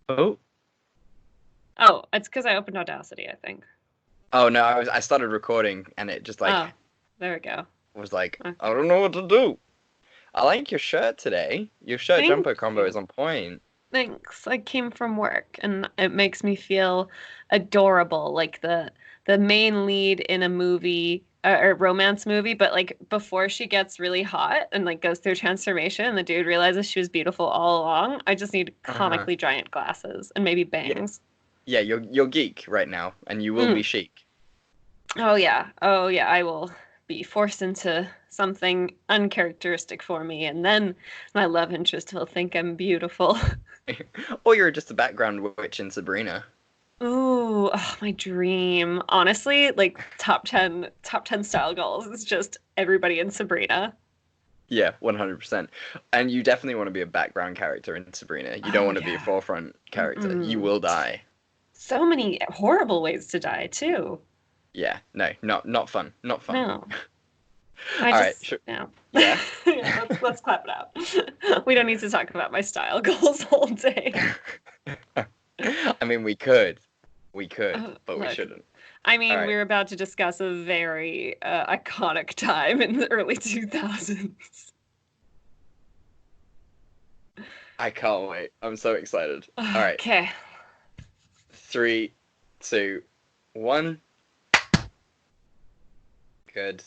Oh, Oh, it's because I opened Audacity, I think. oh no, I started recording and it just Oh, like there we go. was like, I Okay. don't know what to do. I like your shirt today. Your shirt Thank jumper combo is you. on point. Thanks. I came from work and it makes me feel adorable, like the main lead in a movie or romance movie, but like before she gets really hot and like goes through transformation and the dude realizes she was beautiful all along, I just need Uh-huh. comically giant glasses and maybe Yeah, bangs. yeah, you're geek right now, and you will be Mm. chic. Oh yeah. Oh yeah, I will be forced into something uncharacteristic for me and then my love interest will think I'm beautiful. Or you're just a background witch in Sabrina. Ooh, oh, my dream. Honestly, like top 10 style goals is just everybody in Sabrina. Yeah, 100%. And you definitely want to be a background character in Sabrina. You don't Oh want to be a yeah. forefront character. You Mm-mm. will die. So many horrible ways to die too. Yeah, no, not fun. Not fun. No. I All right, just sure. no. Yeah. Yeah, let's clap it out. We don't need to talk about my style goals all day. I mean, we could, but we Look, shouldn't. I All mean, right, we're about to discuss a very iconic time in the early 2000s. I can't wait. I'm so excited. All right, Okay. three, two, one. Good.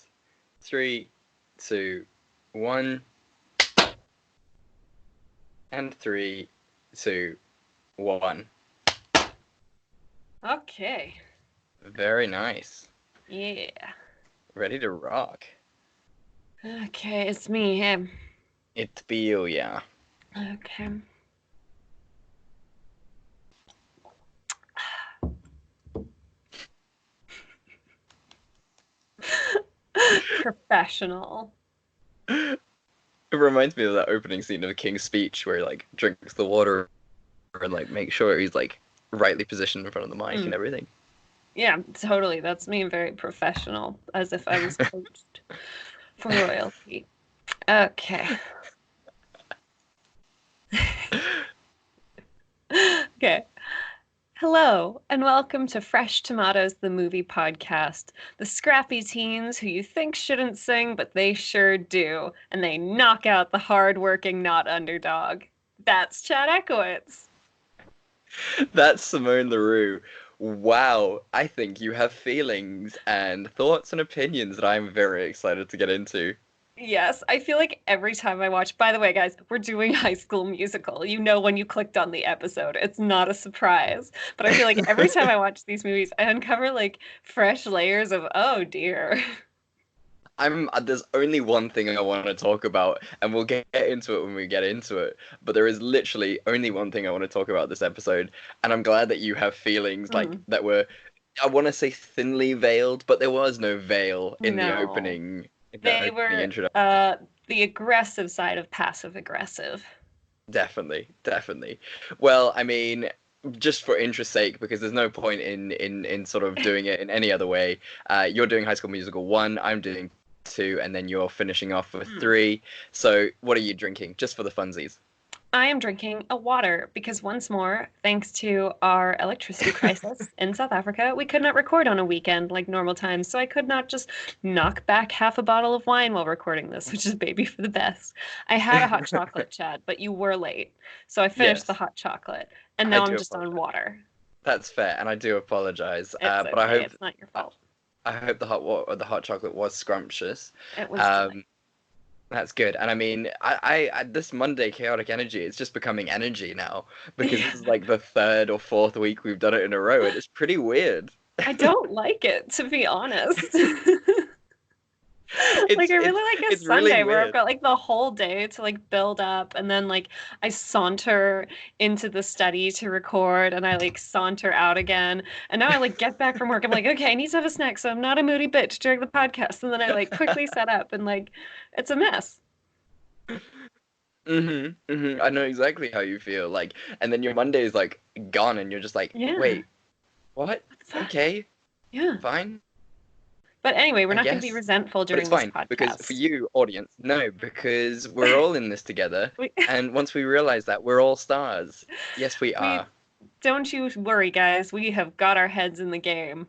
Three, two, one, and three, two, one. Okay. Very nice. Yeah. Ready to rock. Okay, it's me. Hey. It be you, yeah. Okay. Professional. It reminds me of that opening scene of King's Speech where he like drinks the water and like makes sure he's like rightly positioned in front of the mic and Mm. everything. Yeah, totally. That's me, very professional, as if I was coached for royalty. Okay. Okay. Hello, and welcome to Fresh Tomatoes, the movie podcast. The scrappy teens who you think shouldn't sing, but they sure do, and they knock out the hard-working not underdog. That's Chad Ekowitz. That's Simone LaRue. Wow, I think you have feelings and thoughts and opinions that I'm very excited to get into. Yes, I feel like every time I watch, by the way, guys, we're doing High School Musical. You know when you clicked on the episode. It's not a surprise. But I feel like every time I watch these movies, I uncover like fresh layers of, oh dear. There's only one thing I want to talk about, and we'll get into it when we get into it. But there is literally only one thing I want to talk about this episode, and I'm glad that you have feelings like Mm, that were, I want to say thinly veiled, but there was no veil no. in the They opening were introduction. the aggressive side of passive aggressive. Definitely, definitely. Well, I mean, just for interest's sake, because there's no point in sort of doing it in any other way. You're doing High School Musical 1, I'm doing 2, and then you're finishing off with Mm. 3. So, what are you drinking? Just for the funsies. I am drinking a water because once more, thanks to our electricity crisis in South Africa, we could not record on a weekend like normal times. So I could not just knock back half a bottle of wine while recording this, which is baby for the best. I had a hot chocolate, Chad, but you were late. So I finished the Yes, hot chocolate and I now I'm do just on apologize. water. That's fair, and I do apologize. It's But I okay. hope It's not your fault. I hope the hot chocolate was scrumptious. It was delightful. Um, That's good. And I mean, this Monday chaotic energy, it's just becoming energy now because Yeah. this is like the third or fourth week we've done it in a row. It is pretty weird. I don't like it, to be honest. Like It's I it's really like a it's really Sunday where I've weird. got like the whole day to like build up and then like I saunter into the study to record and I like saunter out again. And now I like get back from work. I'm like, okay, I need to have a snack so I'm not a moody bitch during the podcast. And then I like quickly set up and like it's a mess. I know exactly how you feel. Like, and then your Monday is like gone, and you're just like, Yeah. wait, what? What the fuck? Okay, Yeah. fine, But anyway, we're I not going to be guess. resentful But it's during this fine because for podcast. you, audience, no, because we're all in this together. We And once we realize that, we're all stars. Yes, we we are. Don't you worry, guys. We have got our heads in the game.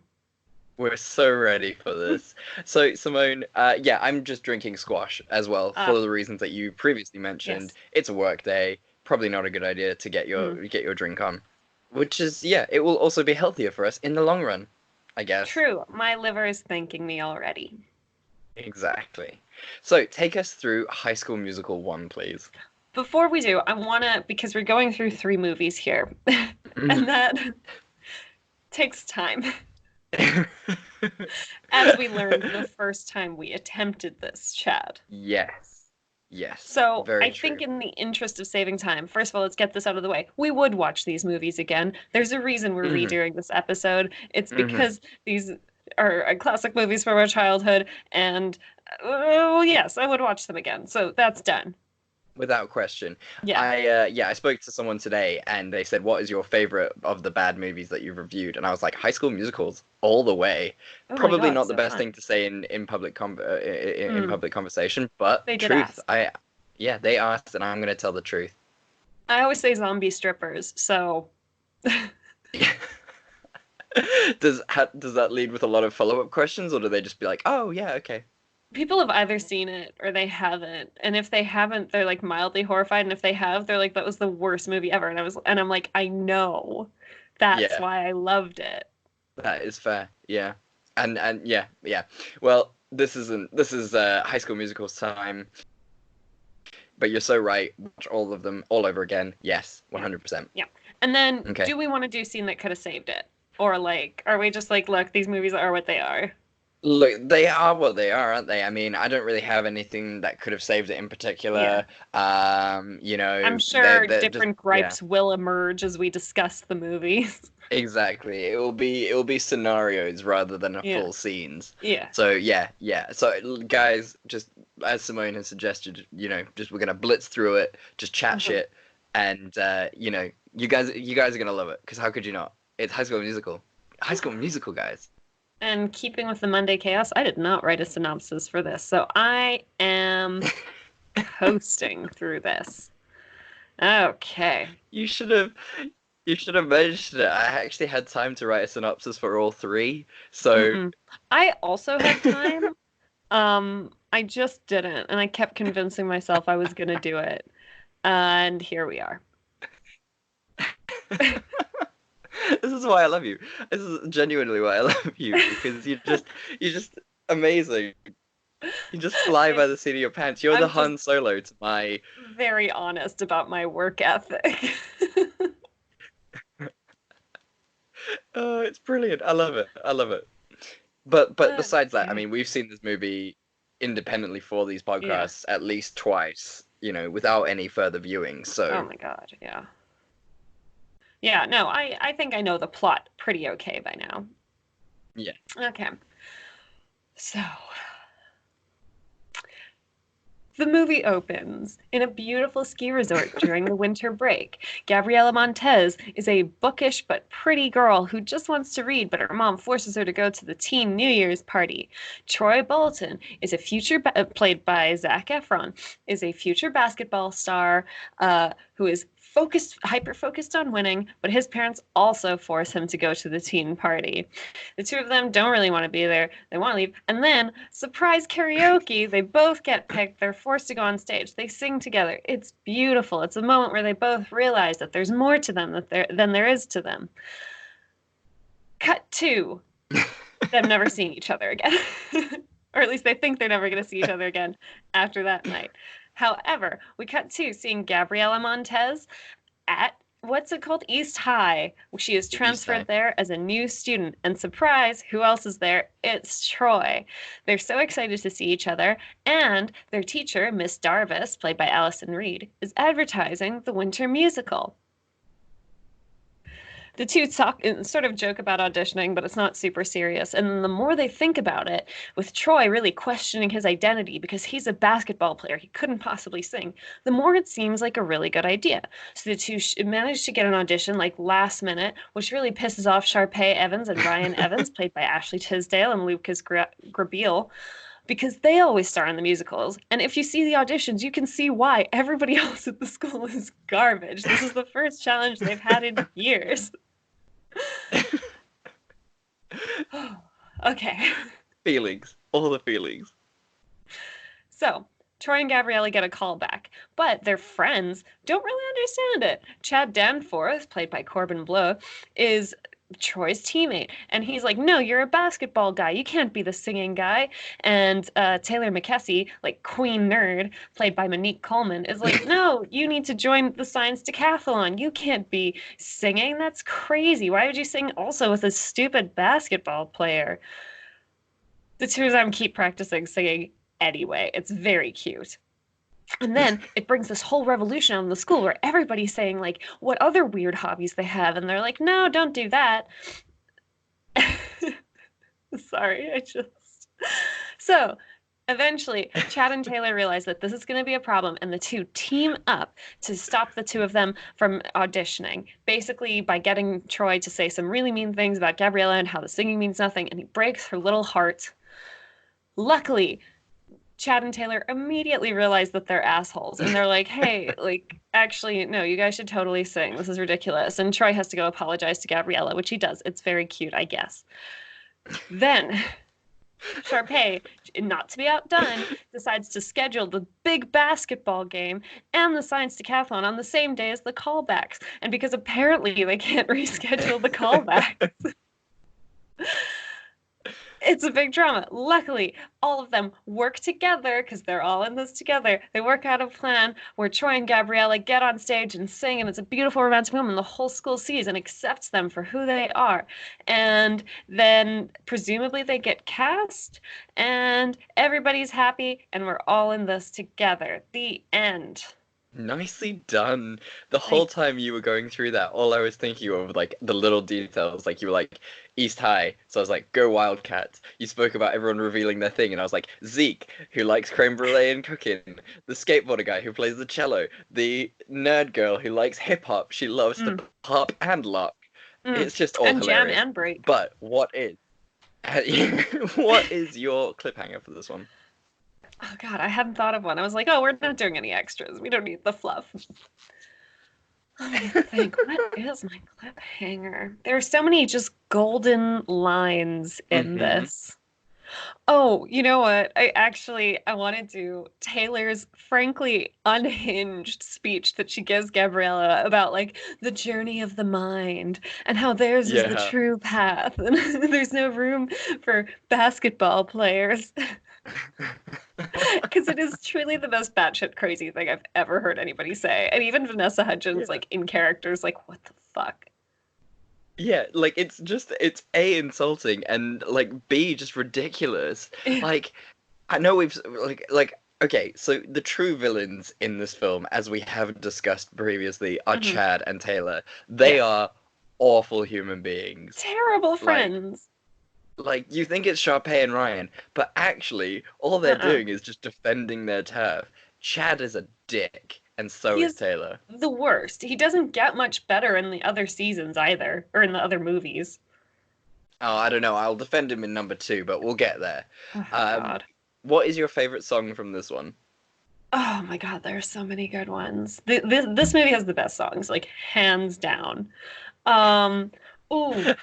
We're so ready for this. So, Simone, yeah, I'm just drinking squash as well for Ah, the reasons that you previously mentioned. yes. It's a work day, probably not a good idea to Mm, get your drink on, which is yeah, it will also be healthier for us in the long run, I guess. true. My liver is thanking me already. Exactly. So, take us through High School Musical 1, please. Before we do, I want to, because we're going through three movies here, and that takes time. As we learned the first time we attempted this, Chad. Yes. Yes. So I Very think true. in the interest of saving time, first of all, let's get this out of the way. We would watch these movies again. There's a reason we're Hmm. redoing this episode. It's Hmm. because these are classic movies from our childhood, and well, yes, I would watch them again. So that's done. Without question. Yeah. I spoke to someone today and they said, "What is your favorite of the bad movies that you've reviewed?" And I was like, "High School Musicals all the way." Oh my Probably God, not the so best fun. thing to say in Mm, public conversation, but they did truth. ask. Yeah, they asked and I'm going to tell the truth. I always say zombie strippers, so Does that lead with a lot of follow-up questions or do they just be like, "Oh, yeah, okay." people have either seen it or they haven't. And if they haven't, they're like mildly horrified. And if they have, they're like, that was the worst movie ever. And I'm like, I know. That's Yeah, why I loved it. that is fair. Yeah. And yeah, yeah. Well, this is High School Musicals time. But you're so right. Watch all of them all over again. Yes, Yeah. 100%. Yeah. And then Okay. do we want to do scene that could have saved it? Or like, are we just like, look, these movies are what they are? Look, they are what they are, aren't they? I mean, I don't really have anything that could have saved it in Yeah. particular. I'm They're sure just different yeah, gripes will emerge as we discuss the movies. exactly. It will be scenarios rather than a Yeah. full scenes. Yeah. So yeah, yeah. So guys, just as Simone has suggested, just we're gonna blitz through it, just chat Mhm. shit, and you guys are gonna love it because how could you not? It's High School Musical. High School Musical, guys. And keeping with the Monday chaos, I did not write a synopsis for this. So I am coasting through this. Okay. You should have you should have mentioned it. I actually had time to write a synopsis for all three. So Mm-mm. I also had time. I just didn't, and I kept convincing myself I was gonna do it. And here we are. this is why I love you. This is genuinely why I love you because you're just amazing. You just fly by the seat of your pants. You're the I'm just Han Solo to my very honest about my work ethic. Oh, it's brilliant. I love it. I love it. But besides that, I Okay. mean, we've seen this movie independently for these Yeah. podcasts at least twice, without any further viewing. Oh So my God. Yeah. Yeah. No, I think I know the plot pretty okay by now. yeah. Okay. So the movie opens in a beautiful ski resort during the winter break. Gabriela Montez is a bookish but pretty girl who just wants to read, but her mom forces her to go to the teen New Year's party. Troy Bolton is a played by Zac Efron, is a future basketball star who is hyper focused on winning, but his parents also force him to go to the teen party. The two of them don't really want to be there. They want to leave. And then, surprise karaoke, they both get picked. They're forced to go on stage. They sing together. It's beautiful. It's a moment where they both realize that there's more to them than there is to them. Cut to them never seeing each other again. Or at least they think they're never going to see each other again after that night. However, we cut to seeing Gabriela Montez at what's it called? East High. She is East transferred time. there as a new student. And surprise, who else is there? It's Troy. They're so excited to see each other. And their teacher, Miss Darvis, played by Allison Reed, is advertising the winter musical. The two talk and sort of joke about auditioning, but it's not super serious. And the more they think about it, with Troy really questioning his identity because he's a basketball player, he couldn't possibly sing, the more it seems like a really good idea. So the two manage to get an audition like last minute, which really pisses off Sharpay Evans and Ryan Evans, played by Ashley Tisdale and Lucas Grabeel, because they always star in the musicals. And if you see the auditions, you can see why everybody else at the school is garbage. This is the first challenge they've had in years. Okay. Feelings, all the feelings. So, Troy and Gabriella get a call back, but their friends don't really understand it. Chad Danforth, played by Corbin Bleu, is Troy's teammate, and he's like, "No, you're a basketball guy. You can't be the singing guy." And Taylor McKessie, like Queen Nerd, played by Monique Coleman, is like, "No, you need to join the science decathlon. You can't be singing. That's crazy. Why would you sing also with a stupid basketball player?" The two of them keep practicing singing anyway. It's very cute. And then it brings this whole revolution on the school where everybody's saying, like, what other weird hobbies they have. And they're like, no, don't do that. Sorry, I just. So eventually, Chad and Taylor realize that this is going to be a problem, and the two team up to stop the two of them from auditioning. Basically, by getting Troy to say some really mean things about Gabriella and how the singing means nothing, and he breaks her little heart. Luckily, Chad and Taylor immediately realize that they're assholes, and they're like, hey, like, actually, no, you guys should totally sing. This is ridiculous. And Troy has to go apologize to Gabriella, which he does. It's very cute, I guess. Then Sharpay, not to be outdone, decides to schedule the big basketball game and the science decathlon on the same day as the callbacks. And because apparently they can't reschedule the callbacks, it's a big drama. Luckily, all of them work together because they're all in this together. They work out a plan where Troy and Gabriella get on stage and sing, and it's a beautiful romantic moment. The whole school sees and accepts them for who they are. And then presumably they get cast, and everybody's happy, and we're all in this together. The end. Nicely done. The whole time you were going through that, all I was thinking of like the little details. Like you were like East High, so I was like, go Wildcats. You spoke about everyone revealing their thing, and I was like Zeke, who likes creme brulee and cooking, the skateboarder guy who plays the cello, the nerd girl who likes hip hop. She loves to pop and lock. It's just all and hilarious. Jam and break. But what is your cliffhanger for this one? Oh God, I hadn't thought of one. I was like, oh, we're not doing any extras. We don't need the fluff. Let me think. What is my cliffhanger? There are so many just golden lines in this. Oh, you know what? I want to do Taylor's frankly unhinged speech that she gives Gabriella about like the journey of the mind and how theirs is the true path and there's no room for basketball players. Because it is truly the most batshit crazy thing I've ever heard anybody say. And even Vanessa Hudgens, like, in characters, like, what the fuck? Yeah, like, it's A, insulting, and, like, B, just ridiculous. Like, I know we've, okay, so the true villains in this film, as we have discussed previously, are Chad and Taylor. They are awful human beings. Terrible friends. Like, you think it's Sharpay and Ryan, but actually, all they're doing is just defending their turf. Chad is a dick, and so is Taylor. The worst. He doesn't get much better in the other seasons either, or in the other movies. Oh, I don't know. I'll defend him in number 2, but we'll get there. Oh, God. What is your favorite song from this one? Oh my God, there are so many good ones. This movie has the best songs, like, hands down. Ooh,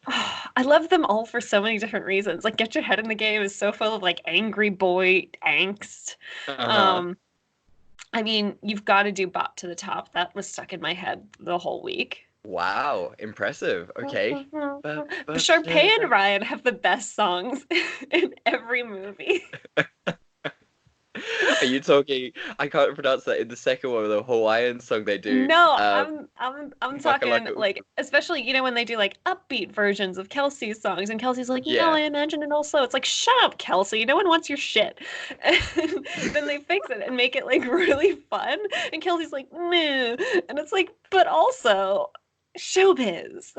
I love them all for so many different reasons. Like, Get Your Head in the Game is so full of like angry boy angst. I mean, you've got to do Bop to the Top. That was stuck in my head the whole week. Wow, impressive. Okay. Sharpay and Ryan have the best songs in every movie. Are you talking? I can't pronounce that in the second one, the Hawaiian song they do. No, I'm talking like, especially when they do like upbeat versions of Kelsey's songs, and Kelsey's like, I imagine it all slow. It's like, shut up, Kelsey. No one wants your shit. And then they fix it and make it like really fun, and Kelsey's like, meh, and it's like, but also showbiz.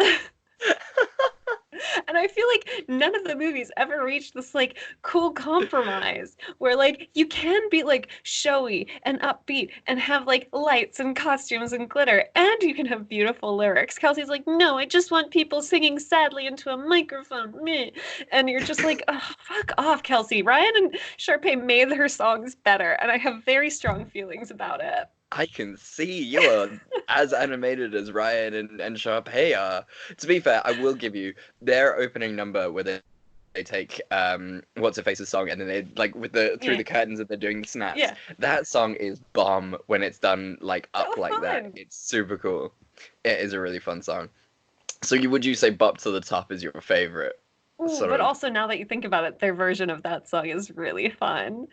And I feel like none of the movies ever reached this like cool compromise where like you can be like showy and upbeat and have like lights and costumes and glitter, and you can have beautiful lyrics. Kelsey's like, no, I just want people singing sadly into a microphone. Meh. And you're just like, oh, fuck off, Kelsey. Ryan and Sharpay made her songs better, and I have very strong feelings about it. I can see you are as animated as Ryan and Sharpay are. To be fair, I will give you their opening number where they take what's her face's song and then they like with the through Yeah, the curtains and they're doing the snaps. yeah, That song is bomb when it's done like so up like that. fun. It's super cool. It is a really fun song. So would you say Bop to the Top is your favorite Ooh, sort but of? also now that you think about it, their version of that song is really fun.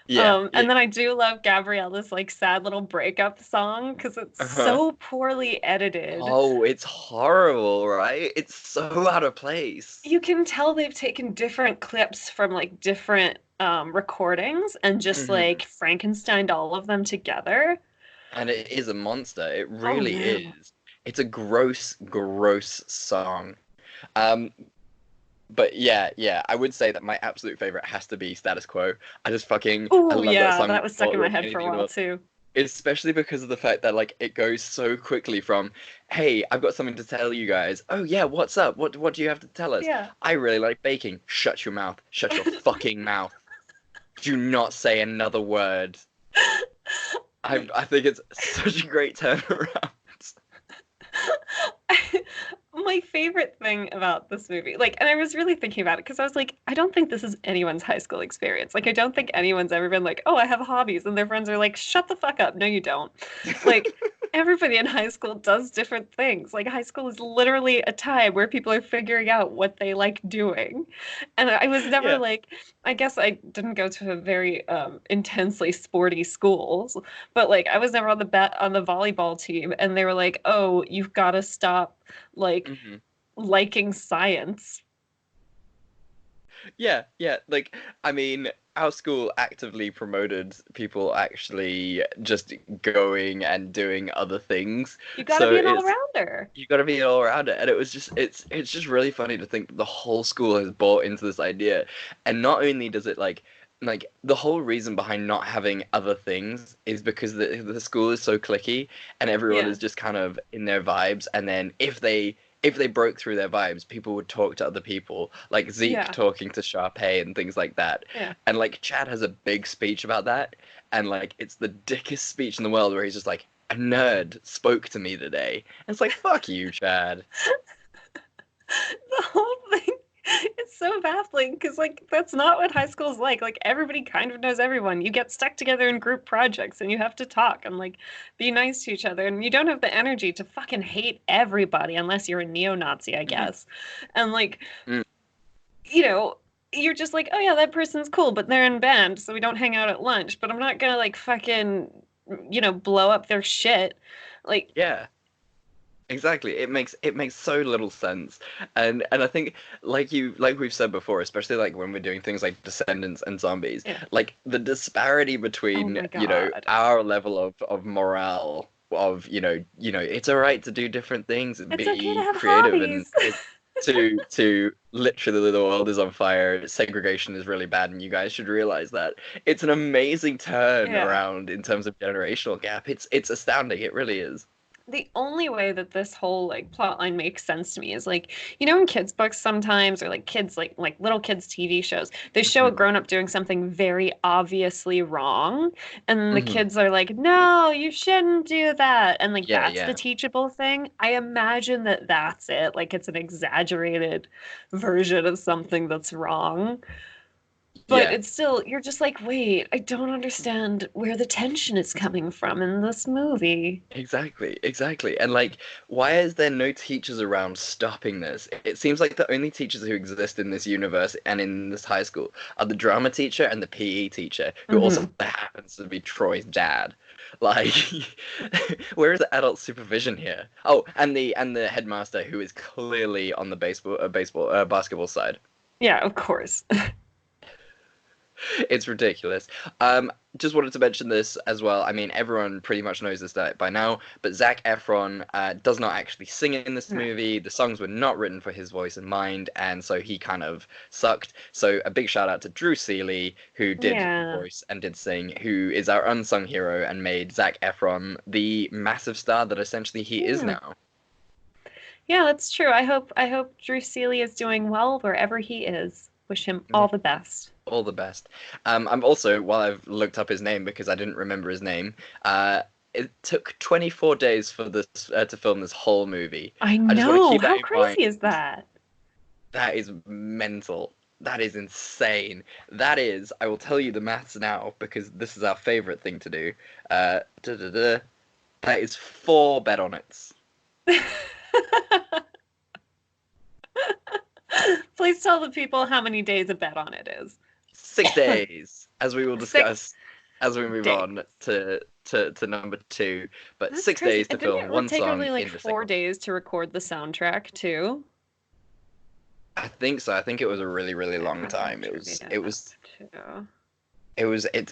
Yeah, yeah. And then I do love Gabriella's like sad little breakup song because it's Uh-huh. so poorly edited. Oh, it's horrible, right? It's so out of place. You can tell they've taken different clips from like different recordings and just Hmm. like Frankensteined all of them together. And it is a monster. It Oh really no. is. It's a gross, gross song. Um, but yeah, I would say that my absolute favorite has to be Status Quo. I Oh love that yeah, song that was stuck more in my than head for a anything in the while world. too. Especially because of the fact that like it goes so quickly from, hey, I've got something to tell you guys. Oh yeah, what's up? What do you have to tell us? Yeah. I really like baking. Shut your mouth. Shut your fucking mouth. Do not say another word. I think it's such a great turnaround. My favorite thing about this movie, like, and I was really thinking about it because I was like, I don't think this is anyone's high school experience. Like, I don't think anyone's ever been like, oh, I have hobbies, and their friends are like, shut the fuck up. No, you don't. Like, everybody in high school does different things. Like, high school is literally a time where people are figuring out what they like doing. And I was never Yeah. like, I guess I didn't go to a very intensely sporty schools, but like I was never on the volleyball team, and they were like, "Oh, you've got to stop like Hmm. liking science." Yeah. Like, I mean, our school actively promoted people actually just going and doing other things. You got to So be an it's all-rounder. you got to be all around it, and it was just it's just really funny to think that the whole school has bought into this idea, and not only does it like the whole reason behind not having other things is because the school is so cliquey and everyone Yeah, is just kind of in their vibes, and then if they broke through their vibes, people would talk to other people, like Zeke yeah, talking to Sharpay and things like that. yeah. And like Chad has a big speech about that, and like it's the dickest speech in the world where he's just like, a nerd spoke to me today. And it's like, fuck you, Chad. The whole thing, it's so baffling because like that's not what high school is like. Like everybody kind of knows everyone. You get stuck together in group projects and you have to talk and like be nice to each other, and you don't have the energy to fucking hate everybody unless you're a neo-Nazi, I Mhm. guess. And like, Mm, you know, you're just like, oh yeah, that person's cool, but they're in band, so we don't hang out at lunch. But I'm not gonna like fucking, blow up their shit. Like, yeah. Exactly. It makes so little sense. And I think like we've said before, especially like when we're doing things like Descendants and Zombies, yeah. like the disparity Oh between, my God. our level of morale of, it's all right to do different things and It's okay to be have creative and hobbies. to literally the world is on fire, segregation is really bad and you guys should realize that. It's an amazing turn Yeah. around in terms of generational gap. It's astounding. It really is. The only way that this whole like plot line makes sense to me is like, in kids books sometimes, or like kids like little kids TV shows, they show a Hmm. grown up doing something very obviously wrong, and then the Hmm. kids are like, no, you shouldn't do that, and like Yeah, that's the yeah. teachable thing. I imagine that that's it, like it's an exaggerated version of something that's wrong, but Yeah, it's still, you're just like, wait, I don't understand where the tension is coming from in this movie. exactly. And like, why is there no teachers around stopping this? It seems like the only teachers who exist in this universe and in this high school are the drama teacher and the PE teacher, who also Hmm. happens to be Troy's dad. Like, where is the adult supervision here? Oh, and the headmaster, who is clearly on the basketball side. Yeah, of course. It's ridiculous. Just wanted to mention this as well. I mean, everyone pretty much knows this by now, but Zac Efron does not actually sing in this No. movie. The songs were not written for his voice and mind, and so he kind of sucked. So a big shout out to Drew Seeley, who did Yeah. voice and did sing, who is our unsung hero and made Zac Efron the massive star that essentially he is Yeah. now. Yeah, that's true. I hope Drew Seeley is doing well wherever he is. Wish him all the best. All the best. I'm also, while I've looked up his name because I didn't remember his name, it took 24 days for this to film this whole movie. I I just want to know. keep that How in mind. crazy is that? That is mental. That is insane. That is, I will tell you the maths now because this is our favorite thing to do. Da, da, da. That is 4 bed-on-its. Please tell the people how many days a bet on it is. 6 days, as we will Six discuss as we move days. on to number two. But That's six crazy. days to And didn't film it one take song only like in the 4 days to record the soundtrack too? I think so. I think it was a really, really I long read that time. trivia too.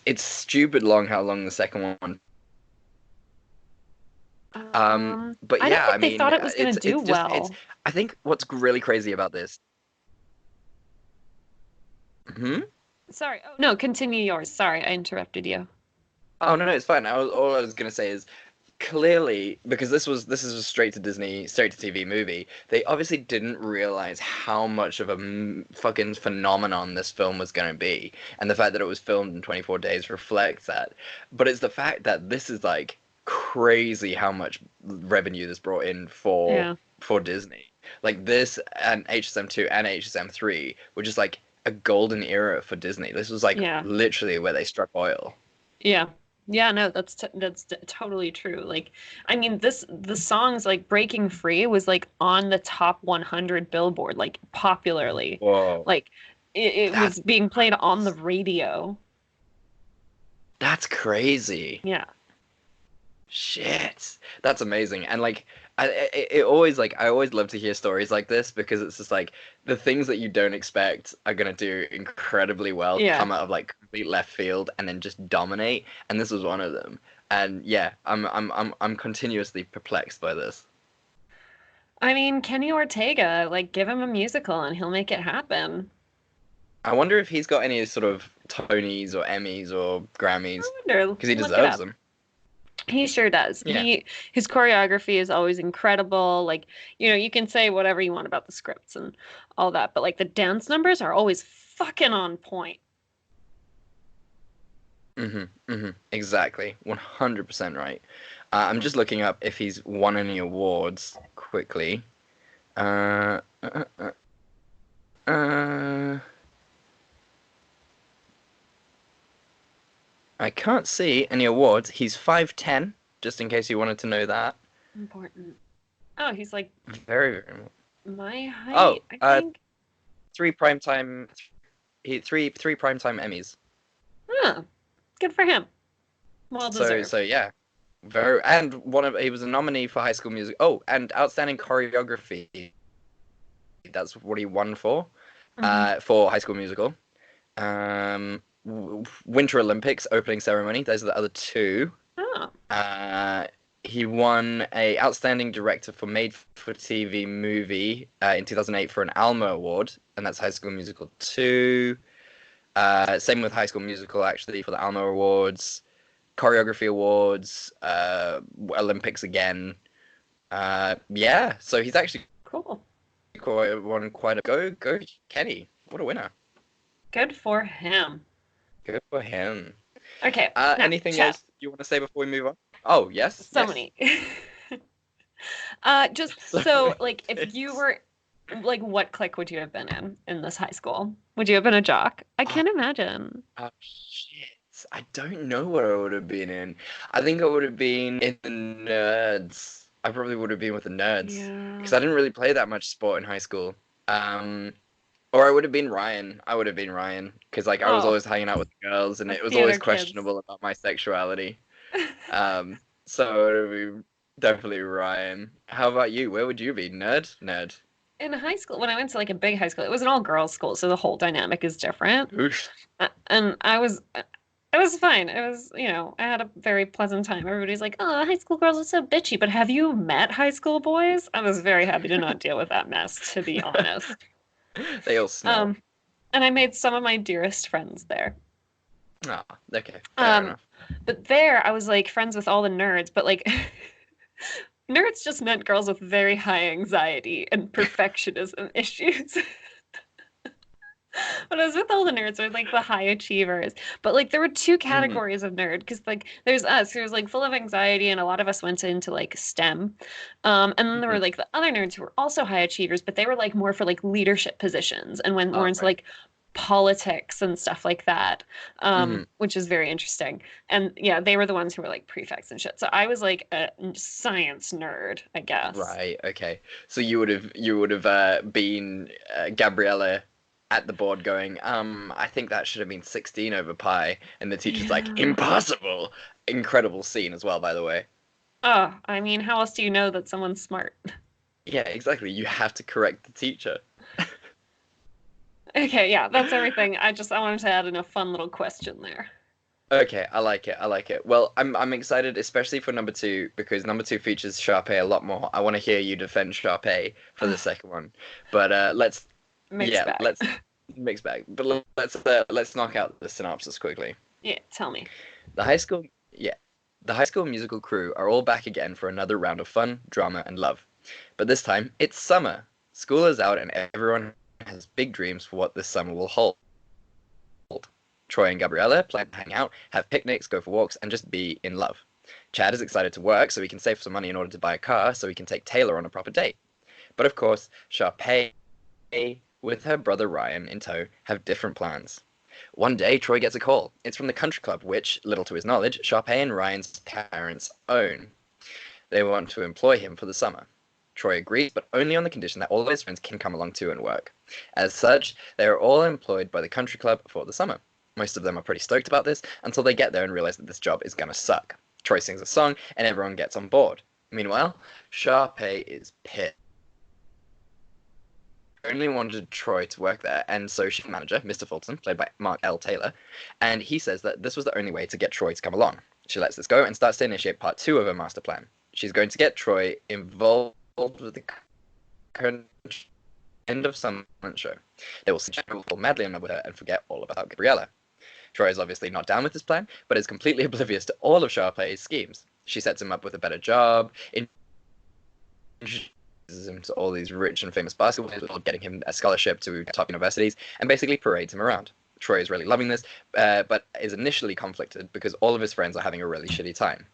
It's stupid long how long the second one. But I don't yeah, I think they mean, thought it was gonna do it's just it's. well. I think what's really crazy about this. Hmm? Sorry. Oh no, continue yours. Sorry, I interrupted you. Oh no, no, it's fine. All I was gonna say is clearly because this is a straight to Disney, straight to TV movie. They obviously didn't realize how much of a fucking phenomenon this film was gonna be, and the fact that it was filmed in 24 days reflects that. But it's the fact that this is like crazy how much revenue this brought in Yeah. for Disney. Like this and HSM2 and HSM3 were just like a golden era for Disney. This was like Yeah. literally where they struck oil. Yeah. Yeah, no, totally true. Like, I mean, the songs like Breaking Free was like on the top 100 Billboard, like popularly. Whoa. Like, it That's was being played on the radio. that's crazy. Yeah. Shit. That's amazing. And like it always like I always love to hear stories like this because it's just like the things that you don't expect are gonna do incredibly well, Yeah. come out of like complete left field and then just dominate. And this was one of them. And yeah, I'm continuously perplexed by this. I mean, Kenny Ortega, like, give him a musical and he'll make it happen. I wonder if he's got any sort of Tonys or Emmys or I Grammys wonder, because he look it deserves up. them. He sure does. Yeah. His choreography is always incredible. Like, you can say whatever you want about the scripts and all that, but like the dance numbers are always fucking on point. Exactly. 100% right. I'm just looking up if he's won any awards quickly. Uh, uh, uh, uh, I can't see any awards. He's 5'10", just in case you wanted to know that. Important. Oh, he's like Very, very. my Oh, height, I think. 3 primetime, three primetime Emmys. Huh. Good for him. Well deserved. So yeah, he was a nominee for High School Music. Oh, and outstanding choreography. That's what he won for High School Musical. Winter Olympics opening ceremony. Those are the other two. Oh. He won a outstanding director for made for TV movie in 2008 for an Alma Award, and that's High School Musical 2. Same with High School Musical actually for the Alma Awards, choreography awards, Olympics again. Yeah, so he's actually Cool. won quite a go Kenny. What a winner. Good for him. Good for him. Okay. Now, Anything Chad. else you want to say before we move on? Oh, yes. So yes. many. Just so like if you were like what clique would you have been in this high school? Would you have been a jock? I can't imagine. Oh shit. I don't know what I would have been in. I think I would have been in the nerds. I probably would have been with the nerds. Yeah. Because I didn't really play that much sport in high school. Or I would have been Ryan. I would have been Ryan. Because like I was always hanging out with the girls and it was always questionable about my sexuality. So it would be definitely Ryan. How about you? Where would you be? Nerd? Nerd. In high school, when I went to like a big high school, it was an all girls school, so the whole dynamic is different. Oof. And it was fine. It was, I had a very pleasant time. Everybody's like, "Oh, high school girls are so bitchy," but have you met high school boys? I was very happy to not deal with that mess, to be honest. They all smell. And I made some of my dearest friends there. Oh, okay. Fair enough. But there, I was like friends with all the nerds, but like nerds just meant girls with very high anxiety and perfectionism issues. When I was with all the nerds, or like the high achievers. But like there were two Mhm. categories of nerd because like there's us who was like full of anxiety, and a lot of us went into like STEM. And then there were Mhm. like the other nerds who were also high achievers, but they were like more for like leadership positions and went more Oh, into right. like politics and stuff like that, Mhm. which is very interesting. And yeah, they were the ones who were like prefects and shit. So I was like a science nerd, I guess. Right. Okay. So you would have been Gabriella at the board going, I think that should have been 16 over pi, and the teacher's like, Yeah. impossible. Incredible scene as well, by the way. Oh, I mean, how else do you know that someone's smart? Yeah, exactly. You have to correct the teacher. Okay, yeah, that's everything. I wanted to add in a fun little question there. Okay, I like it. I like it. Well, I'm excited, especially for number two, because number two features Sharpay a lot more. I want to hear you defend Sharpay for the Ugh, second one. But let's mixed yeah, bag. let's mix back. But let's knock out the synopsis quickly. Yeah, tell me. The high school yeah, the high school musical crew are all back again for another round of fun, drama, and love. But this time it's summer. School is out and everyone has big dreams for what this summer will hold. Troy and Gabriella plan to hang out, have picnics, go for walks, and just be in love. Chad is excited to work so he can save some money in order to buy a car so he can take Taylor on a proper date. But of course, Sharpay, with her brother Ryan in tow, have different plans. One day, Troy gets a call. It's from the country club, which, little to his knowledge, Sharpay and Ryan's parents own. They want to employ him for the summer. Troy agrees, but only on the condition that all of his friends can come along too and work. As such, they are all employed by the country club for the summer. Most of them are pretty stoked about this until they get there and realize that this job is gonna suck. Troy sings a song and everyone gets on board. Meanwhile, Sharpay is pissed. Only wanted Troy to work there, and so she's manager, Mr. Fulton, played by Mark L. Taylor, and he says that this was the only way to get Troy to come along. She lets this go and starts to initiate part two of her master plan. She's going to get Troy involved with the current end of summer show. They will see Jack will fall madly in love with her and forget all about Gabriella. Troy is obviously not down with this plan, but is completely oblivious to all of Sharpay's schemes. She sets him up with a better job, introduces him to all these rich and famous basketball players, getting him a scholarship to top universities, and basically parades him around. Troy is really loving this, but is initially conflicted because all of his friends are having a really shitty time.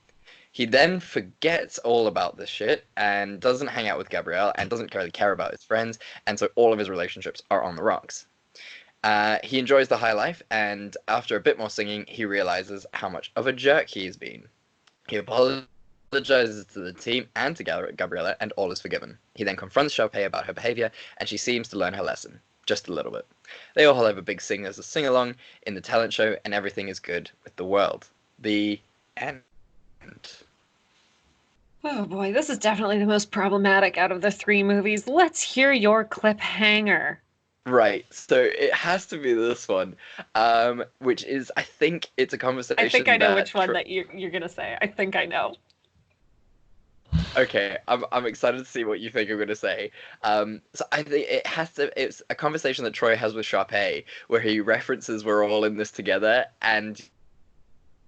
He then forgets all about this shit and doesn't hang out with Gabrielle and doesn't really care about his friends, and so all of his relationships are on the rocks. He enjoys the high life, and after a bit more singing, he realizes how much of a jerk he's been. He apologizes to the team and to Gabriella, and all is forgiven. He then confronts Sharpay about her behavior, and she seems to learn her lesson, just a little bit. They all have a big sing as a sing along in the talent show, and everything is good with the world. The end. Oh boy, this is definitely the most problematic out of the three movies. Let's hear your cliffhanger. Right, so it has to be this one, which is, I think it's a I think I conversation know which that one that you're gonna say. I think I know. Okay, I'm excited to see what you think I'm gonna say. So I think it's a conversation that Troy has with Sharpay where he references we're all in this together and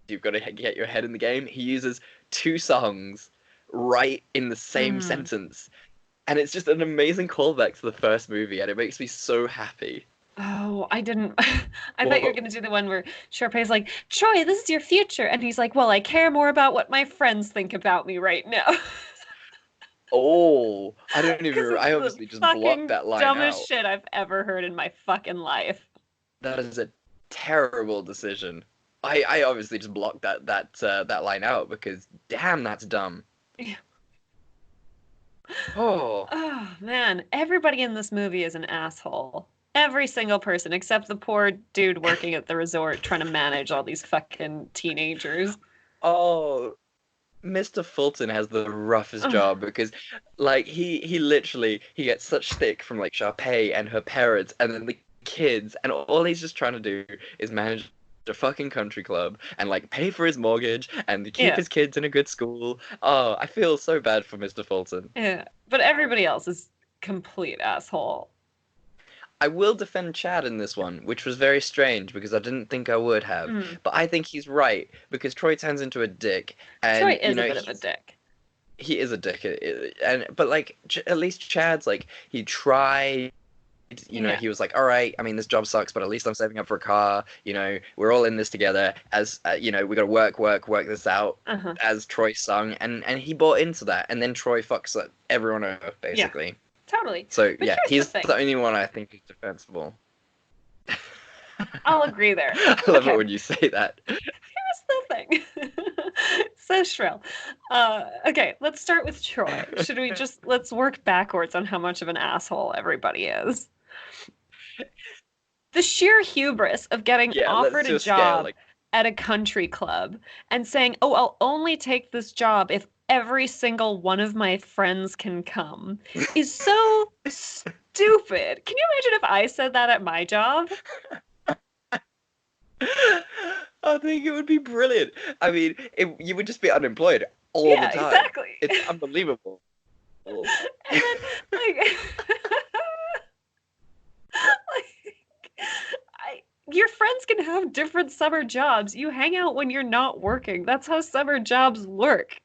you've got to get your head in the game. He uses two songs right in the same Hmm. sentence, and it's just an amazing callback to the first movie, and it makes me so happy. Oh, I didn't. I thought you were Well, gonna do the one where Sharpay's like, Troy, this is your future. And he's like, well, I care more about what my friends think about me right now. oh, I don't Because even. it's I the obviously just blocked fucking that line dumbest out. shit I've ever heard in my fucking life. That is a terrible decision. I obviously just blocked that line out because damn, that's dumb. Oh, Oh man, everybody in this movie is an asshole. Every single person except the poor dude working at the resort trying to manage all these fucking teenagers. oh, Mr. Fulton has the roughest Ugh, job because, like, he literally he gets such stick from like Sharpay and her parents, and then the kids, and all he's just trying to do is manage a fucking country club and like pay for his mortgage and keep yeah, his kids in a good school. Oh, I feel so bad for Mr. Fulton. yeah. But everybody else is complete asshole. I will defend Chad in this one, which was very strange because I didn't think I would have. Mm. But I think he's right because Troy turns into a dick, Troy and is a bit of a dick. he is a dick, and but like at least Chad's like he tried Yeah. he was like, all right, I mean, this job sucks, but at least I'm saving up for a car. We're all in this together. As we got to work this out. Uh-huh. As Troy sung, and he bought into that, and then Troy fucks everyone over Yeah. basically. Totally. So But yeah, here's the he's thing. the only one I think is defensible. I'll agree there. I love Okay. it when you say that. Here's the thing. So shrill. Okay, let's start with Troy. Let's work backwards on how much of an asshole everybody is. The sheer hubris of getting Yeah, let's offered a do a scale. job Like, at a country club and saying, "Oh, I'll only take this job if every single one of my friends can come," is so stupid. Can you imagine if I said that at my job? I think it would be brilliant. I mean, you would just be unemployed all the Yeah, time. exactly. It's unbelievable. And then, like, like your friends can have different summer jobs. You hang out when you're not working. That's how summer jobs work.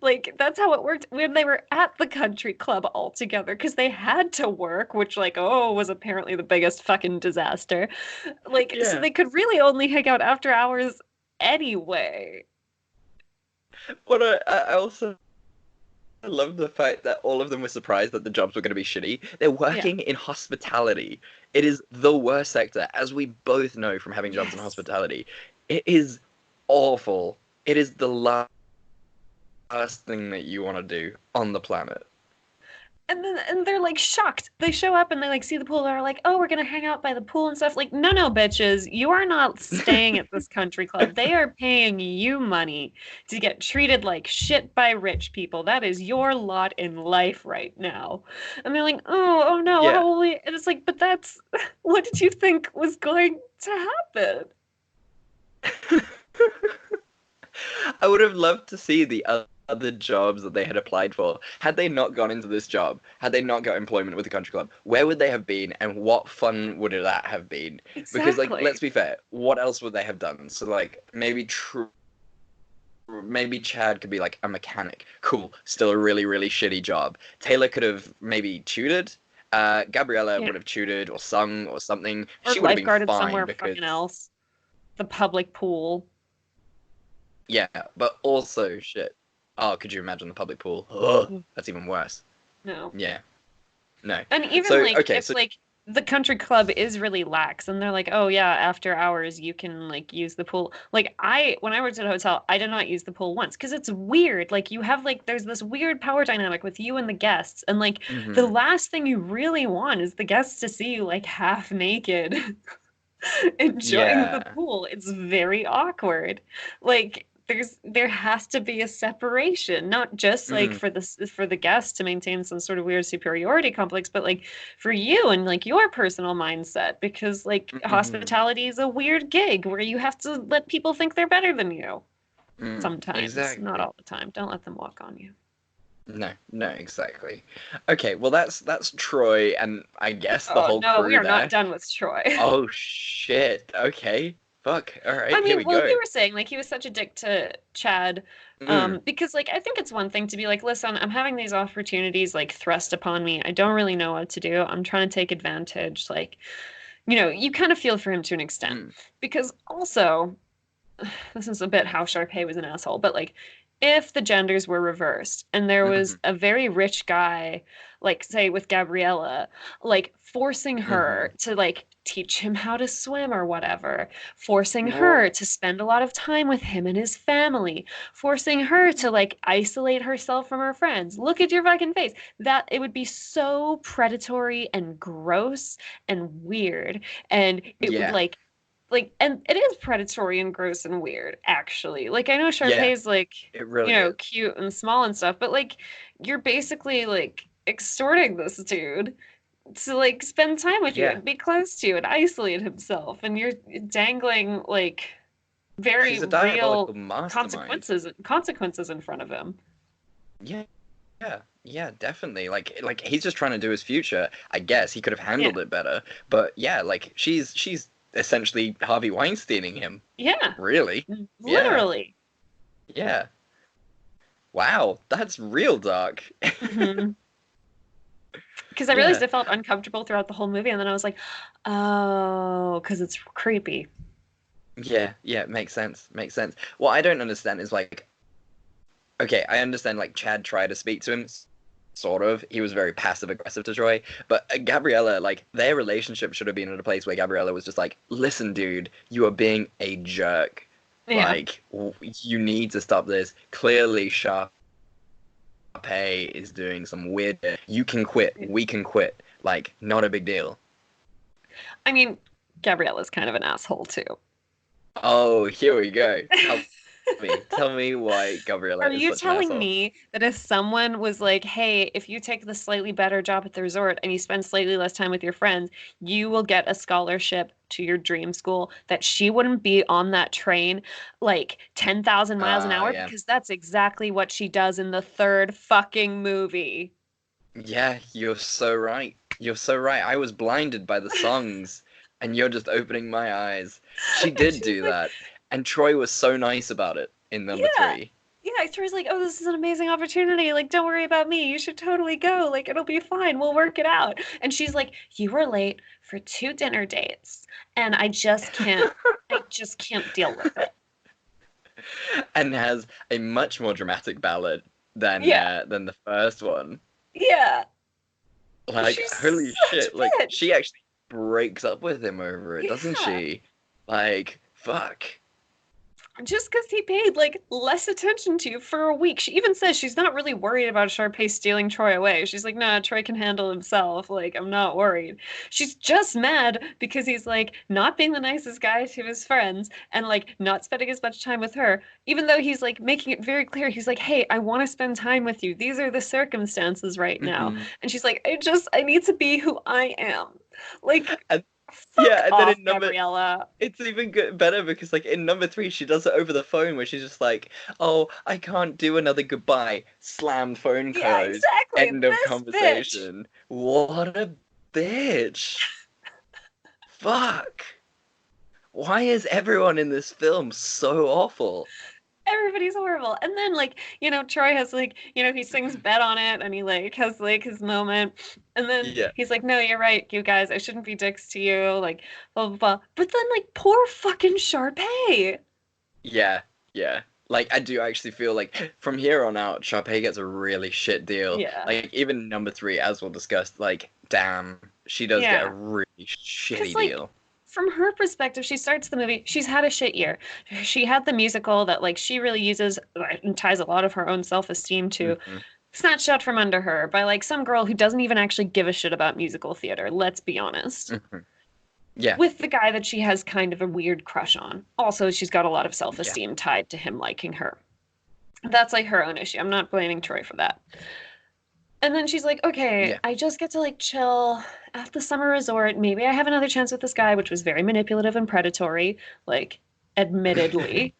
Like, that's how it worked when they were at the country club all together because they had to work, which, like, oh, was apparently the biggest fucking disaster. Like, so Yeah. they could really only hang out after hours anyway. What I also love the fact that all of them were surprised that the jobs were going to be shitty. They're Yeah. working in hospitality. It is the worst sector, as we both know from having jobs in Yes. hospitality. It is awful. It is the last thing that you want to do on the planet. And they're like shocked. They show up and they like see the pool. They're like, "Oh, we're gonna hang out by the pool and stuff." Like, no, no, bitches, you are not staying at this country club. They are paying you money to get treated like shit by rich people. That is your lot in life right now. And they're like, "Oh, oh no, Yeah. how will we?" And it's like, but that's what did you think was going to happen? I would have loved to see the other jobs that they had applied for. Had they not gone into this job, had they not got employment with the country club, where would they have been and what fun would that have been? Because, like, let's Exactly. be fair, what else would they have done? So, like, maybe Chad could be like a mechanic. Cool. Still a really, really shitty job. Taylor could have maybe tutored. Gabriella Yeah. would have tutored or sung or something. Or She would have been lifeguarded fine somewhere fucking because, else. The public pool. yeah, but also shit. Oh, could you imagine the public pool? Ugh, that's even worse. No. Yeah, no. And even So, like okay, if so, like the country club is really lax and they're like, "Oh yeah, after hours you can like use the pool." Like when I worked at a hotel, I did not use the pool once because it's weird. Like you have like there's this weird power dynamic with you and the guests and like the hmm last thing you really want is the guests to see you like half naked enjoying the yeah. pool. It's very awkward. Like there has to be a separation, not just like Mm, for the guests to maintain some sort of weird superiority complex, but like for you and like your personal mindset, because like hmm hospitality is a weird gig where you have to let people think they're better than you. Sometimes, not exactly. all the time. Don't let them walk on you. No, no, exactly. Okay, well that's Troy and I guess the Oh whole no, we crew are not there. done with Troy. Oh shit. Okay. Fuck. All I right, here mean, we well, go. you were saying like he was such a dick to Chad, Mm, because like I think it's one thing to be like, listen, I'm having these opportunities like thrust upon me. I don't really know what to do. I'm trying to take advantage. Like, you kind of feel for him to an extent mm, because also this is a bit how Sharpay was an asshole, but like if the genders were reversed and there was mm, a very rich guy, like say with Gabriella, like forcing mm. her to like teach him how to swim or whatever, forcing Well, her to spend a lot of time with him and his family, forcing her to like isolate herself from her friends. Look at your fucking face. That it would be so predatory and gross and weird. And it would yeah. and it is predatory and gross and weird, actually. Like I know Yeah, Sharpay's like, it really is. cute and small and stuff, but like you're basically like extorting this dude to like spend time with you Yeah. and be close to you and isolate himself, and you're dangling like very She's a diabolical real mastermind. consequences in front of him. Yeah. Yeah. Yeah, definitely. Like he's just trying to do his future. I guess he could have Yeah. handled it better. But yeah, like she's essentially Harvey Weinsteining him, Yeah. really. Yeah. Literally. Yeah. Wow, that's real dark. Hmm. Because I realized Yeah. I felt uncomfortable throughout the whole movie, and then I was like, oh, because it's creepy. Yeah, yeah, makes sense. Makes sense. What I don't understand is like, okay, I understand like Chad tried to speak to him, sort of. He was very passive aggressive to Troy, but Gabriella, like their relationship should have been at a place where Gabriella was just like, "Listen, dude, you are being a jerk. Yeah. Like, you need to stop this. Clearly, Sharpay is doing some weird. You can quit. We can quit. Like, not a big deal." I mean, Gabriella's kind of an asshole too. Oh, here we go. Tell me why Gabriella Are is you such an telling asshole. me that if someone was like, hey, if you take the slightly better job at the resort and you spend slightly less time with your friends, you will get a scholarship to your dream school, that she wouldn't be on that train like 10,000 miles an hour? Yeah. Because that's exactly what she does in the third fucking movie. Yeah, you're so right. You're so right. I was blinded by the songs, and you're just opening my eyes. She And did she's do like, that, and Troy was so nice about it in number yeah. three. Yeah, Troy's like, oh, this is an amazing opportunity. Like, don't worry about me. You should totally go. Like, it'll be fine. We'll work it out. And she's like, you were late for 2 dinner dates, and I just can't deal with it. And has a much more dramatic ballad Yeah, than the first one. yeah. Like, She's holy such shit! Like, a bitch. she actually breaks up with him over it, doesn't Yeah. she? Like, fuck. Just because he paid like less attention to you for a week. She even says she's not really worried about Sharpay stealing Troy away. She's like, nah, Troy can handle himself. Like, I'm not worried. She's just mad because he's like not being the nicest guy to his friends and like not spending as much time with her, even though he's like making it very clear. He's like, hey, I want to spend time with you. These are the circumstances right now. Hmm. And she's like, I need to be who I am. Like, And fuck yeah, and then off, in number Gabriella. It's even good, better because, like, in number three, she does it over the phone where she's just like, "Oh, I can't do another goodbye." Slammed phone Yeah, close. exactly. End of This bitch. conversation. What a bitch. Fuck. Why is everyone in this film so awful? Everybody's horrible. And then like, Troy has like, he sings Bet on It and he like has like his moment. And then Yeah, he's like, no, you're right, you guys, I shouldn't be dicks to you, like blah blah blah. But then like poor fucking Sharpay. yeah, yeah. Like, I do actually feel like from here on out, Sharpay gets a really shit deal. Yeah. Like, even number three, as we'll discuss, like, damn, she does get a Yeah. really Because shitty like deal. from her perspective, she starts the movie, she's had a shit year. She had the musical that like she really uses and ties a lot of her own self-esteem to, Hmm. snatched out from under her by like some girl who doesn't even actually give a shit about musical theater, let's be honest. Hmm. Yeah, With the guy that she has kind of a weird crush on. Also, she's got a lot of yeah, self-esteem tied to him liking her. That's like her own issue. I'm not blaming Troy for that. And then she's like, okay, yeah. I just get to like chill at the summer resort. Maybe I have another chance with this guy, which was very manipulative and predatory, like, admittedly.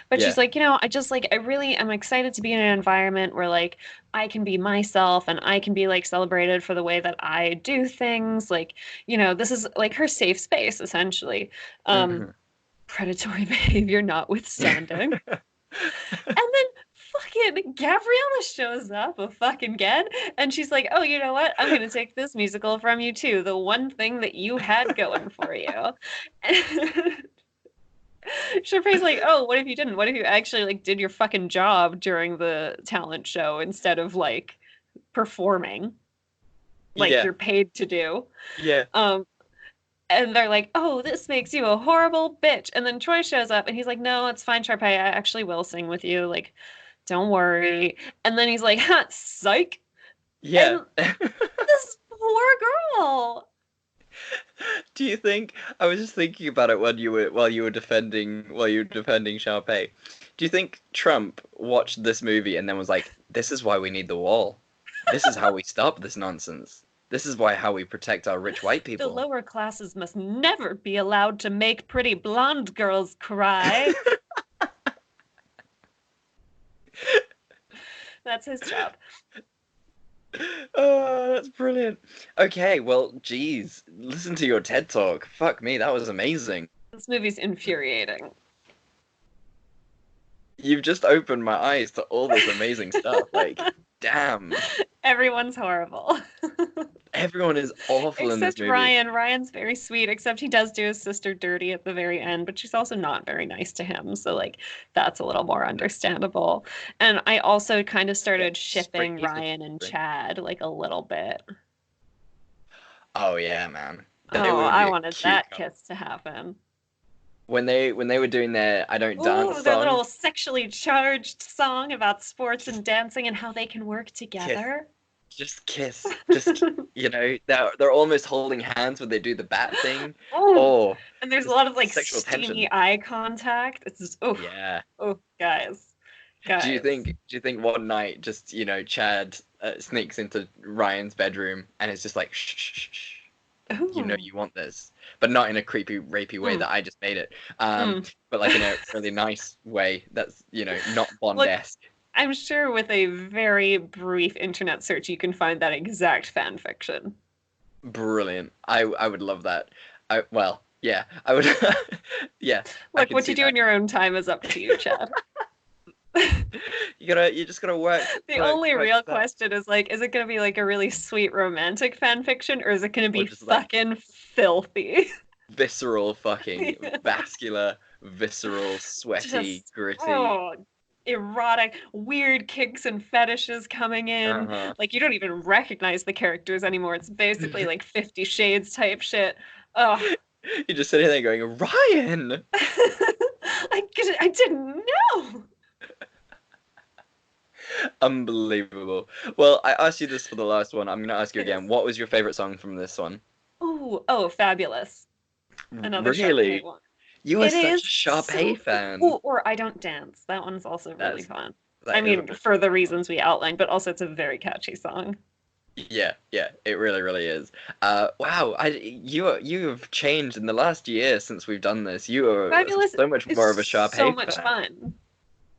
But she's Yeah. like, I just like, I really am excited to be in an environment where like I can be myself and I can be like celebrated for the way that I do things. Like, this is like her safe space, essentially. Um, Hmm. predatory behavior notwithstanding. And then fucking Gabriella shows up a fucking again, and she's like, "Oh, you know what? I'm gonna take this musical from you too. The one thing that you had going for you." And Sharpay's like, "Oh, what if you didn't? What if you actually like did your fucking job during the talent show instead of like performing like Yeah, you're paid to do?" yeah, Um, and they're like, "Oh, this makes you a horrible bitch." And then Troy shows up, and he's like, "No, it's fine, Sharpay. I actually will sing with you. Like, don't worry." And then he's like, "Ha, psych." yeah. And this poor girl. Do you think I was just thinking about it when you were while you were defending Sharpay. Do you think Trump watched this movie and then was like, "This is why we need the wall. This is how we stop this nonsense. This is why how we protect our rich white The people." lower classes must never be allowed to make pretty blonde girls cry. That's his job. Oh, that's brilliant. Okay, well, geez, listen to your TED talk. Fuck me, that was amazing. This movie's infuriating. You've just opened my eyes to all this amazing stuff. Like, damn. Everyone's horrible. Everyone is awful in this Except movie. Ryan. Ryan's very sweet, except he does do his sister dirty at the very end, but she's also not very nice to him. So, like, that's a little more understandable. And I also kind of Yeah, started shipping he's a Ryan and spring. Chad, like, a little bit. Oh yeah, man. They Oh, would I be a wanted cute that couple. kiss to happen. When they were doing their I Don't Dance Ooh, their song, little sexually charged song about sports and dancing and how they can work kiss, together. just kiss, just they're almost holding hands when they do the bat thing. Oh, Oh, and there's a just lot of like sexual tension. steamy eye contact. It's just Yeah. guys, guys. Do you think one night just Chad sneaks into Ryan's bedroom and it's just like shh, shh, shh, shh. Ooh. You want this, but not in a creepy, rapey way Mm, that I just made it. Um, mm. but like in a really nice way that's not Look, Bond-esque. I'm sure with a very brief internet search, you can find that exact fan fiction. Brilliant. I would love that. Yeah, I would. Yeah, I Look, can what you see do in that. your own time is up to you, Chad. You just gotta work, The only work real this out, question is like, is it going to be like a really sweet romantic fan fiction, or is it going to or be just like fucking filthy? visceral, fucking Yeah. vascular, visceral, sweaty, Just gritty. erotic, weird kinks and fetishes coming in. Uh Like you don't even recognize the characters anymore. It's basically like 50 Shades type shit. Oh, You're just sitting there going, Ryan. I didn't know. Unbelievable. Well, I asked you this for the last one. I'm gonna ask you again. Yes. What was your favorite song from this one? Oh, fabulous. Another Sharpay Really? one. You are It such a is Sharpay so good. fan. Ooh, or I Don't Dance. That one's also really That's fun. I that is a mean, really for the good song. reasons we outlined, but also it's a very catchy song. Yeah, yeah, it really, really is. Wow, you have changed in the last year since we've done this. You are Fabulous so much is more of a so Sharpay much fan. fun.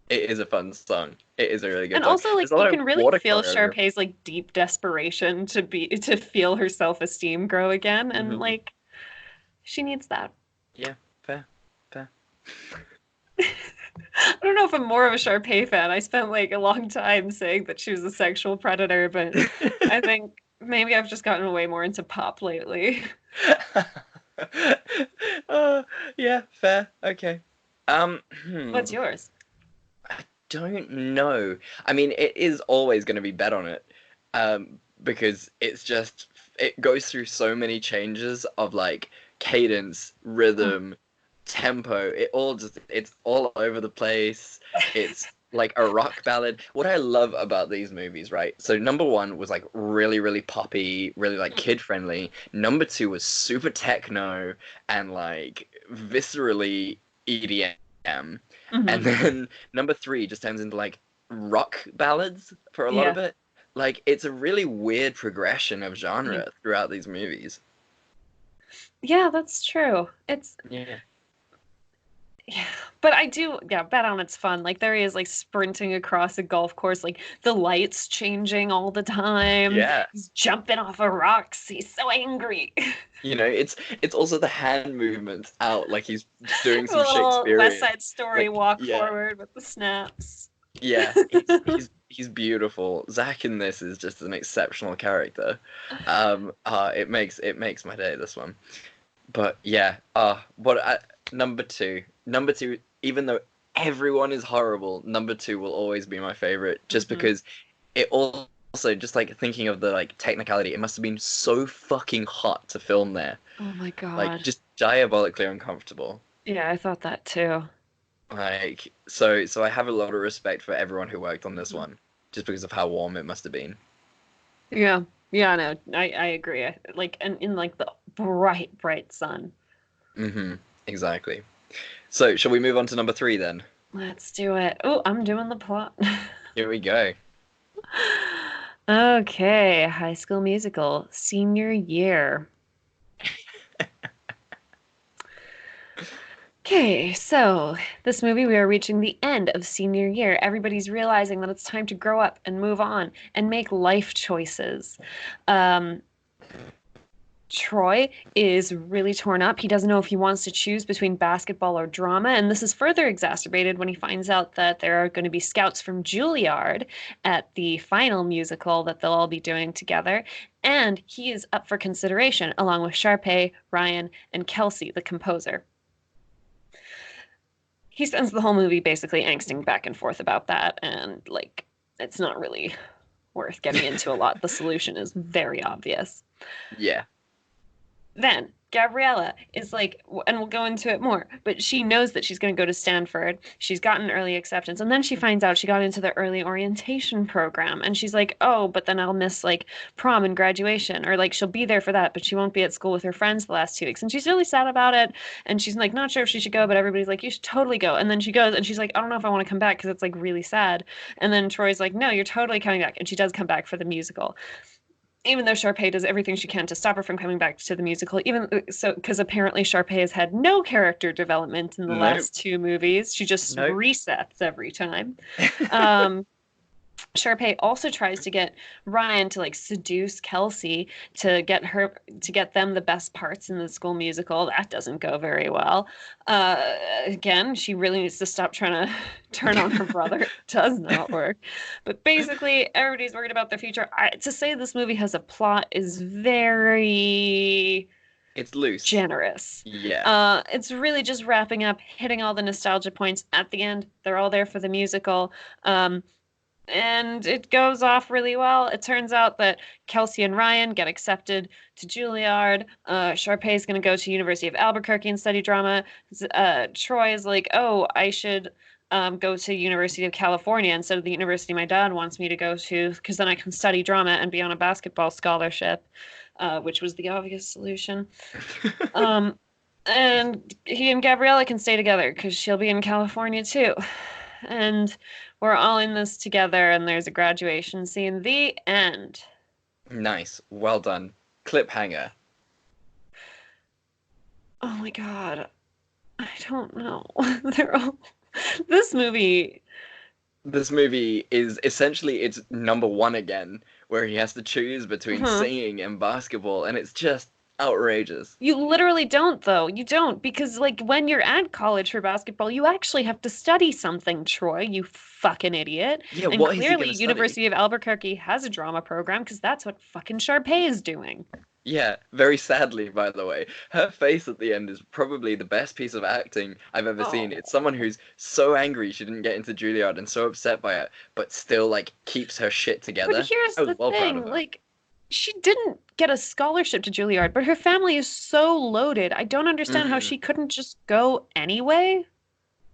It is a fun song. It is a really good And song. also, like, There's a you lot of can really water feel choreography. Sharpay's like deep desperation to feel her self-esteem grow again, and Hmm. like she needs that. Yeah, fair, fair. I don't know if I'm more of a Sharpay fan. I spent like a long time saying that she was a sexual predator, but I think maybe I've just gotten way more into pop lately. uh, yeah, fair. Okay. What's yours? I don't know. I mean, it is always going to be bet on it, because it goes through so many changes of like cadence, Mm, rhythm, tempo. It's all over the place. It's like a rock ballad. What I love about these movies, right? So number one was like really, really poppy, really like mm, kid friendly. Number two was super techno and like viscerally EDM. And mhm. then number three just turns into like rock ballads for a lot Yeah. of it. Like it's a really weird progression of Mm. genre throughout these movies. Yeah, that's true. It's Yeah. yeah, but I do, yeah, bet on it's fun. Like there he is like sprinting across a golf course, like the lights changing all the time. Yeah. He's jumping off of rocks. He's so angry. It's also the hand movements out, like he's doing A some little West Shakespearean. Side Story Like, walk yeah, forward with the snaps. yeah, he's beautiful. Zach in this is just an exceptional character. It makes my day, this one. But yeah, number two, even though everyone is horrible, number two will always be my favorite, just Hmm. because it also just like thinking of the like technicality, it must have been so fucking hot to film there, Oh my like God. just diabolically uncomfortable. Yeah, I thought that too. Like so I have a lot of respect for everyone who worked on this Mhm. one, just because of how warm it must have been. Yeah. Yeah, no, I agree. Like, and in like the bright, bright sun. Hmm. Exactly. So shall we move on to number three then? Let's do it. Oh, I'm doing the plot. Here we go. Okay, High School Musical, senior year. Okay, so this movie, we are reaching the end of senior year. Everybody's realizing that it's time to grow up and move on and make life choices. Um, Troy is really torn up. He doesn't know if he wants to choose between basketball or drama. And this is further exacerbated when he finds out that there are going to be scouts from Juilliard at the final musical that they'll all be doing together. And he is up for consideration along with Sharpay, Ryan, and Kelsey, the composer. He spends the whole movie basically angsting back and forth about that. And, like, it's not really worth getting into a lot. The solution is very obvious. Yeah. Then Gabriella is like, and we'll go into it more, but she knows that she's going to go to Stanford. She's gotten early acceptance. And then she finds out she got into the early orientation program. And she's like, oh, but then I'll miss like prom and graduation. Or like she'll be there for that, but she won't be at school with her friends the last 2 weeks. And she's really sad about it. And she's like, not sure if she should go, but everybody's like, you should totally go. And then she goes and she's like, I don't know if I want to come back because it's like really sad. And then Troy's like, no, you're totally coming back. And she does come back for the musical, even though Sharpay does everything she can to stop her from coming back to the musical, even so, because apparently Sharpay has had no character development in the last 2 movies. She just resets every time. Sharpay also tries to get Ryan to like seduce Kelsey to get them the best parts in the school musical. That doesn't go very well. Again, she really needs to stop trying to turn on her brother. It does not work. But basically, everybody's worried about their future. To say this movie has a plot is very... It's loose. Generous. Yeah. It's really just wrapping up, hitting all the nostalgia points at the end. They're all there for the musical. And it goes off really well. It turns out that Kelsey and Ryan get accepted to Juilliard. Sharpay is going to go to University of Albuquerque and study drama. Troy is like, oh, I should go to University of California instead of the university my dad wants me to go to, because then I can study drama and be on a basketball scholarship, which was the obvious solution. And he and Gabriella can stay together because she'll be in California too. And we're all in this together, and there's a graduation scene. The end. Nice. Well done. Cliffhanger. Oh my god. I don't know. They're all... This movie is essentially its number one again, where he has to choose between singing and basketball, and it's just outrageous. You literally don't, though. You don't, because, like, when you're at college for basketball, you actually have to study something, Troy, you fucking idiot. Yeah, and what clearly, is he University of Albuquerque has a drama program, because that's what fucking Sharpay is doing. Yeah, very sadly, by the way. Her face at the end is probably the best piece of acting I've ever seen. It's someone who's so angry she didn't get into Juilliard and so upset by it, but still, like, keeps her shit together. But here's the thing, like, she didn't get a scholarship to Juilliard, but her family is so loaded. I don't understand how she couldn't just go anyway.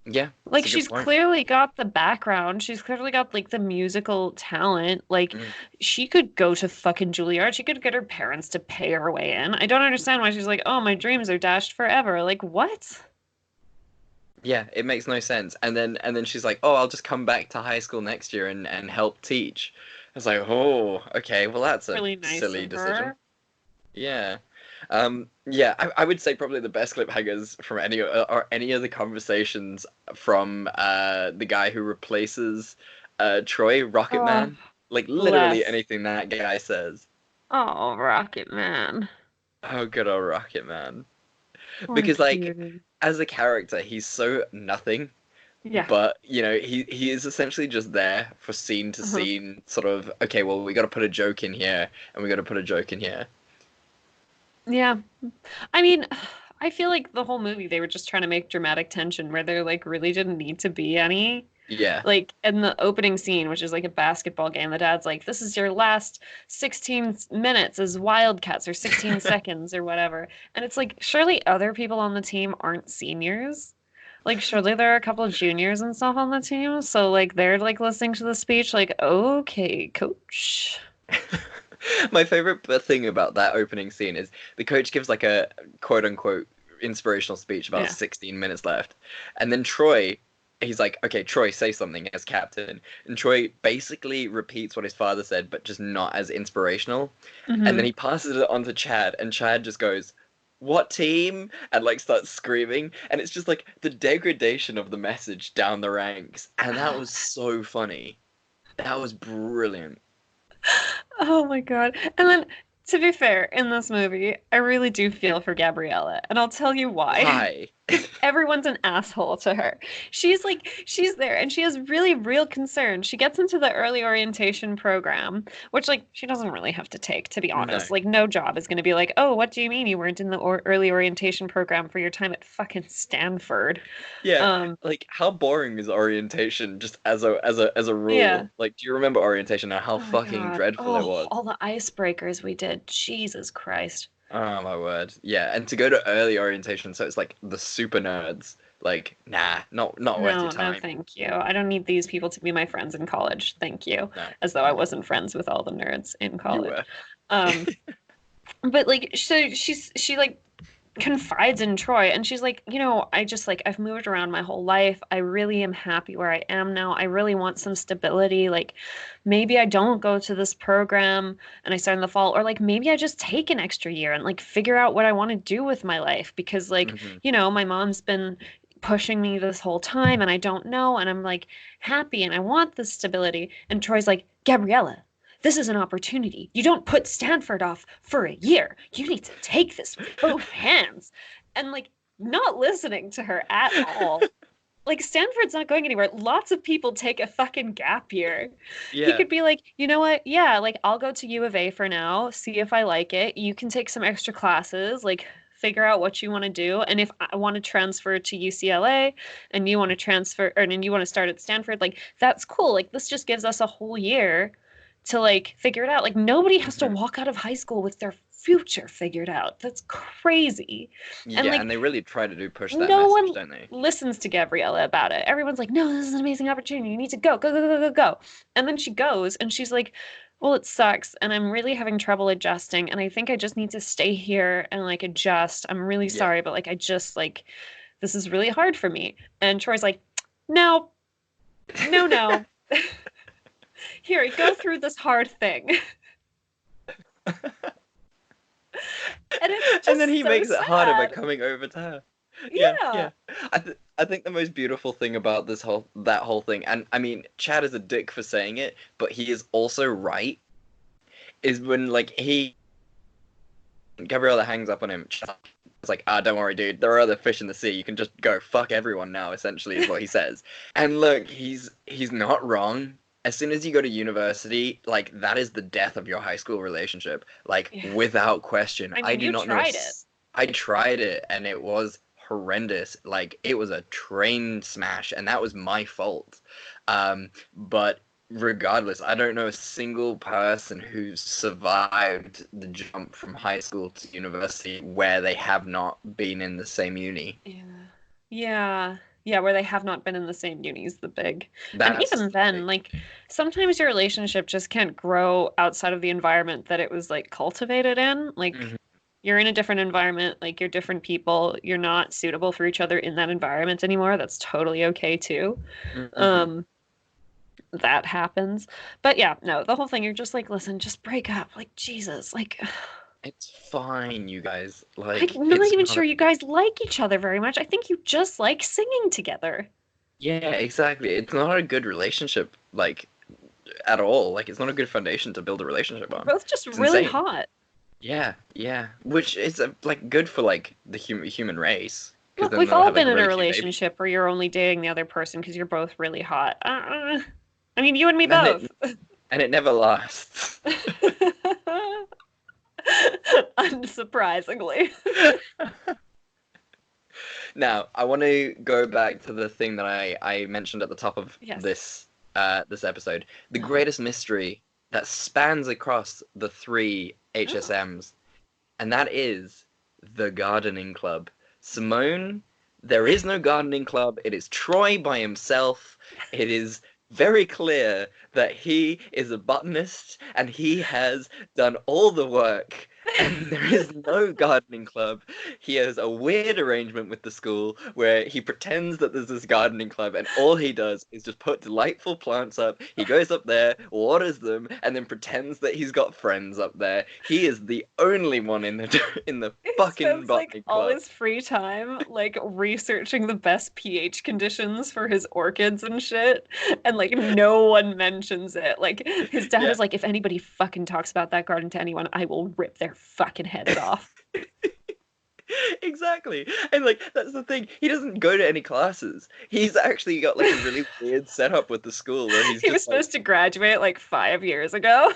Yeah. Like, she's clearly got the background. She's clearly got, like, the musical talent. Like, she could go to fucking Juilliard. She could get her parents to pay her way in. I don't understand why she's like, oh, my dreams are dashed forever. Like, what? Yeah, it makes no sense. And then she's like, oh, I'll just come back to high school next year and help teach. I was like, oh, okay, well, that's a really nice silly decision. Yeah. Yeah, I would say probably the best cliffhangers from any of the conversations from the guy who replaces Troy, Rocket Man. Like, literally anything that guy says. Oh, Rocket Man. Oh, good old Rocket Man. Because, like, as a character, he's so nothing. Yeah. But, you know, he is essentially just there for scene to scene, sort of, okay, well, we got to put a joke in here, and we got to put a joke in here. Yeah. I mean, I feel like the whole movie, they were just trying to make dramatic tension where there, like, really didn't need to be any. Yeah. Like, in the opening scene, which is, like, a basketball game, the dad's like, this is your last 16 minutes as Wildcats, or 16 seconds, or whatever. And it's like, surely other people on the team aren't seniors? Like, surely there are a couple of juniors and stuff on the team, so, like, they're, like, listening to the speech, like, okay, coach. My favorite thing about that opening scene is the coach gives, like, a quote-unquote inspirational speech about 16 minutes left. And then Troy, he's like, okay, Troy, say something as captain. And Troy basically repeats what his father said, but just not as inspirational. And then he passes it on to Chad, and Chad just goes, what team? And, like, starts screaming. And it's just, like, the degradation of the message down the ranks. And that was so funny. That was brilliant. Oh my god. And then To be fair, in this movie, I really do feel for Gabriella, and I'll tell you why. Why? Because everyone's an asshole to her. She's there and she has really real concern. She gets into the early orientation program, which, like, she doesn't really have to take, to be No. honest. Like, no job is going to be like, oh, what do you mean you weren't in the early orientation program for your time at fucking Stanford? Yeah, Um, like how boring is orientation just as a yeah. rule? Like, do you remember orientation and how Oh my fucking God. dreadful it Oh, was? all the icebreakers we did. Jesus Christ. Oh my word. Yeah, and to go to early orientation, so it's like the super nerds. Like, nah, not worth your No, no, time. thank you. I don't need these people to be my friends in college. Thank you. No, As though I no, wasn't friends with all the nerds in you college. were. Um, but like, so she like confides in Troy and she's like, I just like I've moved around my whole life. I really am happy where I am now. I really want some stability. Like maybe I don't go to this program and I start in the fall, or like maybe I just take an extra year and like figure out what I want to do with my life because like, Hmm. my mom's been pushing me this whole time and I don't know and I'm like happy and I want this stability. And Troy's like, Gabriella, this is an opportunity. You don't put Stanford off for a year. You need to take this with both hands. And like not listening to her at all. Like Stanford's not going anywhere. Lots of people take a fucking gap year. He Yeah. could be like, you know what? Yeah, like I'll go to U of A for now, see if I like it. You can take some extra classes, like figure out what you want to do. And if I want to transfer to UCLA and you want to transfer or and you want to start at Stanford, like that's cool. Like this just gives us a whole year to like figure it out. Like nobody has to Hmm. walk out of high school with their future figured out. That's crazy. And Yeah, like and they really try to do push that no message, one don't they? listens to Gabriella about it. Everyone's like, "No, this is an amazing opportunity. You need to go, go, go, go, go, go." And then she goes and she's like, "Well, it sucks and I'm really having trouble adjusting and I think I just need to stay here and like adjust. I'm really Yeah. sorry, but like I just like this is really hard for me." And Troy's like, "No, no, no. Here, go through this hard thing." And it's And then just he so makes it harder by sad. coming over to her. Yeah, Yeah. yeah. I think the most beautiful thing about that whole thing, and I mean, Chad is a dick for saying it, but he is also right. Is when like Gabriella hangs up on him. It's like, ah, don't worry, dude. There are other fish in the sea. You can just go fuck everyone now. Essentially, is what he says. And look, he's not wrong. As soon as you go to university, like that is the death of your high school relationship, like Yeah. without question. I I mean, do you not know. tried it. I tried it, and it was horrendous. Like it was a train smash, and that was my fault. But regardless, I don't know a single person who's survived the jump from high school to university where they have not been in the same uni. Yeah. Yeah. Yeah, where they have not been in the same uni is the big. And That's even the then, big. like sometimes your relationship just can't grow outside of the environment that it was like cultivated in. Like Mhm, you're in a different environment, like you're different people, you're not suitable for each other in that environment anymore. That's totally okay too. mhm. Um, that happens. But yeah, no, the whole thing, you're just like, listen, just break up. Like, Jesus, like It's fine, you guys. Like, I'm not it's even not a sure you big. guys like each other very much. I think you just like singing together. Yeah, exactly. It's not a good relationship, like at all. Like, it's not a good foundation to build a relationship You're on. both just It's really insane. hot. Yeah, yeah. Which is like good for like the human race, because Look, then we've they'll all have like been in a really cute babies. relationship where you're only dating the other person because you're both really hot. I mean, you and me And both. it never lasts. Unsurprisingly. Now, I want to go back to the thing that I mentioned at the top of Yes. this episode. The greatest mystery that spans across the three Oh. HSMs, and that is the gardening club. Simone, there is no gardening club. It is Troy by himself. It is very clear that he is a botanist and he has done all the work. And there is no gardening club. He has a weird arrangement with the school where he pretends that there's this gardening club, and all he does is just put delightful plants up. He goes up there, waters them, and then pretends that he's got friends up there. He is the only one in the in the He fucking spends like botany all club. his free time like researching the best pH conditions for his orchids and shit. And like no one mentions mentions it. Like, his dad Yeah. is like, if anybody fucking talks about that garden to anyone, I will rip their fucking heads off. Exactly. And like that's the thing. He doesn't go to any classes. He's actually got like a really weird setup with the school where he's He was just like supposed to graduate like 5 years ago.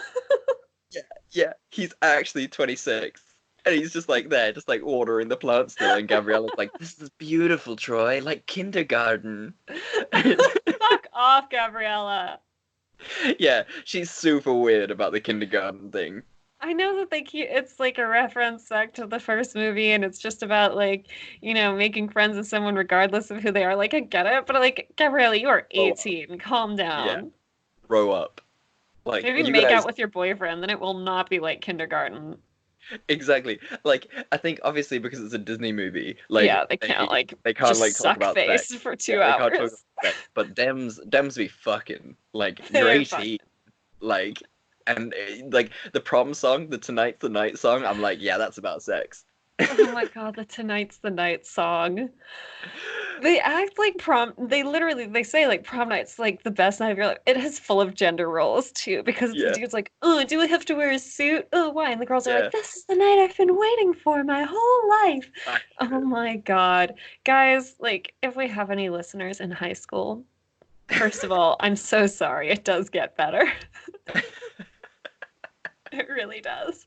yeah, yeah, he's actually 26. And he's just like there, just like watering the plants still. And Gabriella's like, this is beautiful, Troy, like kindergarten. Fuck off, Gabriella. Yeah, she's super weird about the kindergarten thing. I know that it's like a reference back to the first movie, and it's just about like, making friends with someone regardless of who they are. Like, I get it, but like, Gabriella, you are Grow up. 18. Calm Yeah, down. grow up. Like, Maybe you make out guys, with your boyfriend, then it will not be like kindergarten. exactly. Like, I think obviously because it's a Disney movie, Yeah, like they can't like they can't just like talk suck about sex. face for Yeah, two they can't talk about hours. sex. But Dems be fucking. Like, you're They're 18. Like, and like the prom song, the Tonight's the Night song, I'm like, yeah, that's about sex. Oh my God, the Tonight's the Night song. They act like they say like prom night's like the best night of your life. It is full of gender roles too, because the Yeah, dude's like, oh, do I have to wear a suit? Oh, why? And the girls are like, yeah. this is the night I've been waiting for my whole life. Oh Accurate. my God. Guys, like, if we have any listeners in high school, first of all, I'm so sorry. It does get better. It really does.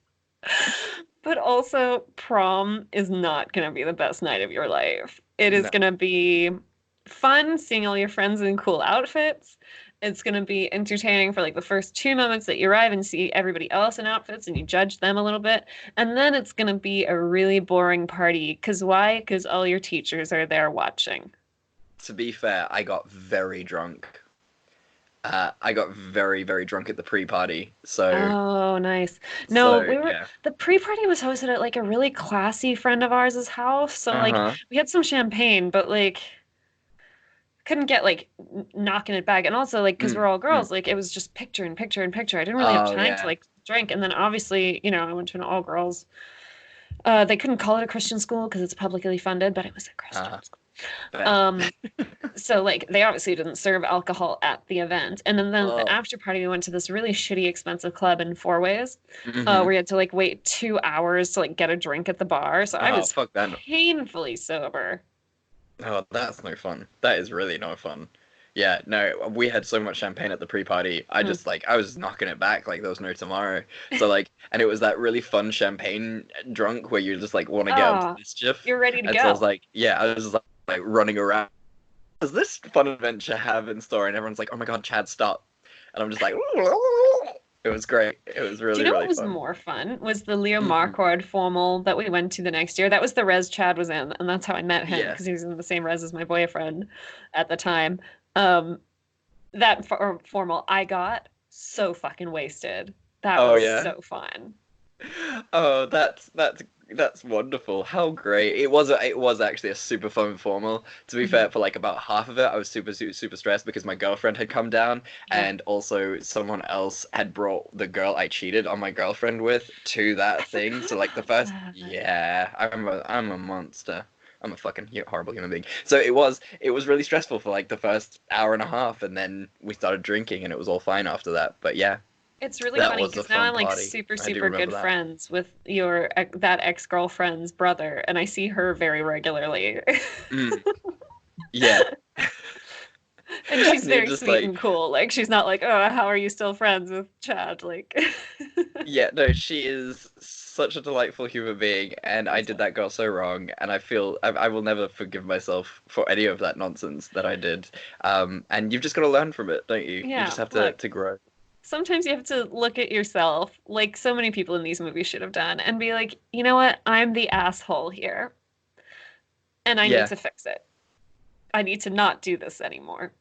But also, prom is not going to be the best night of your life. It is No. going to be fun seeing all your friends in cool outfits. It's going to be entertaining for like the first 2 moments that you arrive and see everybody else in outfits and you judge them a little bit. And then it's going to be a really boring party. Because why? Because all your teachers are there watching. To be fair, I got very drunk. I got very, very drunk at the pre-party. Oh, nice. No, So yeah. the pre-party was hosted at like a really classy friend of ours' house. So like Uh-huh. we had some champagne, but like couldn't get like knocking it back. And also like because we're all Mm. girls, like it was just picture and picture and picture. I didn't really have Oh time to yeah. like drink. And then obviously, I went to an all girls. They couldn't call it a Christian school because it's publicly funded, but it was a Christian Uh, school. fair. Um, so like they obviously didn't serve alcohol at the event. And then the Oh. after party, we went to this really shitty, expensive club in Four Ways, Hmm. where you had to like wait 2 hours to like get a drink at the bar. So I Oh, was fuck that. painfully sober. Oh, that's no fun. That is really no fun. Yeah, no, we had so much champagne at the pre-party. Hmm. I was knocking it back like there was no tomorrow. So like, and it was that really fun champagne drunk where you just like want to get up to Ah, mischief. you're ready to And so I was go. like, yeah, I was like running around. Does this fun adventure have in store? And everyone's like, oh my God, Chad, stop. And I'm just like, it was great. It was Do you really, know what really was fun. more fun? Was the Leo Hmm. Marquardt formal that we went to the next year. That was the res Chad was in, and that's how I met him Yeah. because he was in the same res as my boyfriend at the time. Um, that formal I got so fucking wasted. That Oh was yeah. so fun. Oh, that's wonderful. How great. It was actually a super fun formal. To be Hmm. fair, for like about half of it, I was super super super stressed because my girlfriend had come down Yeah. and also someone else had brought the girl I cheated on my girlfriend with to I that thing. So forgot like the about first, that. yeah, I'm a monster. I'm a fucking horrible human being. So it was really stressful for like the first hour and a half, and then we started drinking, and it was all fine after that. But yeah, It's really that funny was a because now fun I'm like party. super, I do super remember good that. friends with that ex-girlfriend's brother, and I see her very regularly. Mm, yeah. And she's And you're very just sweet like, and cool. Like she's not like, oh, how are you still friends with Chad? Like yeah, no, she is such a delightful human being, and I that's did funny. that girl so wrong, and I feel I will never forgive myself for any of that nonsense that I did. And you've just got to learn from it, don't you? You just Yeah, have to look, to grow. sometimes you have to look at yourself, like so many people in these movies should have done, and be like, you know what? I'm the asshole here, and I need Yeah, to fix it. I need to not do this anymore.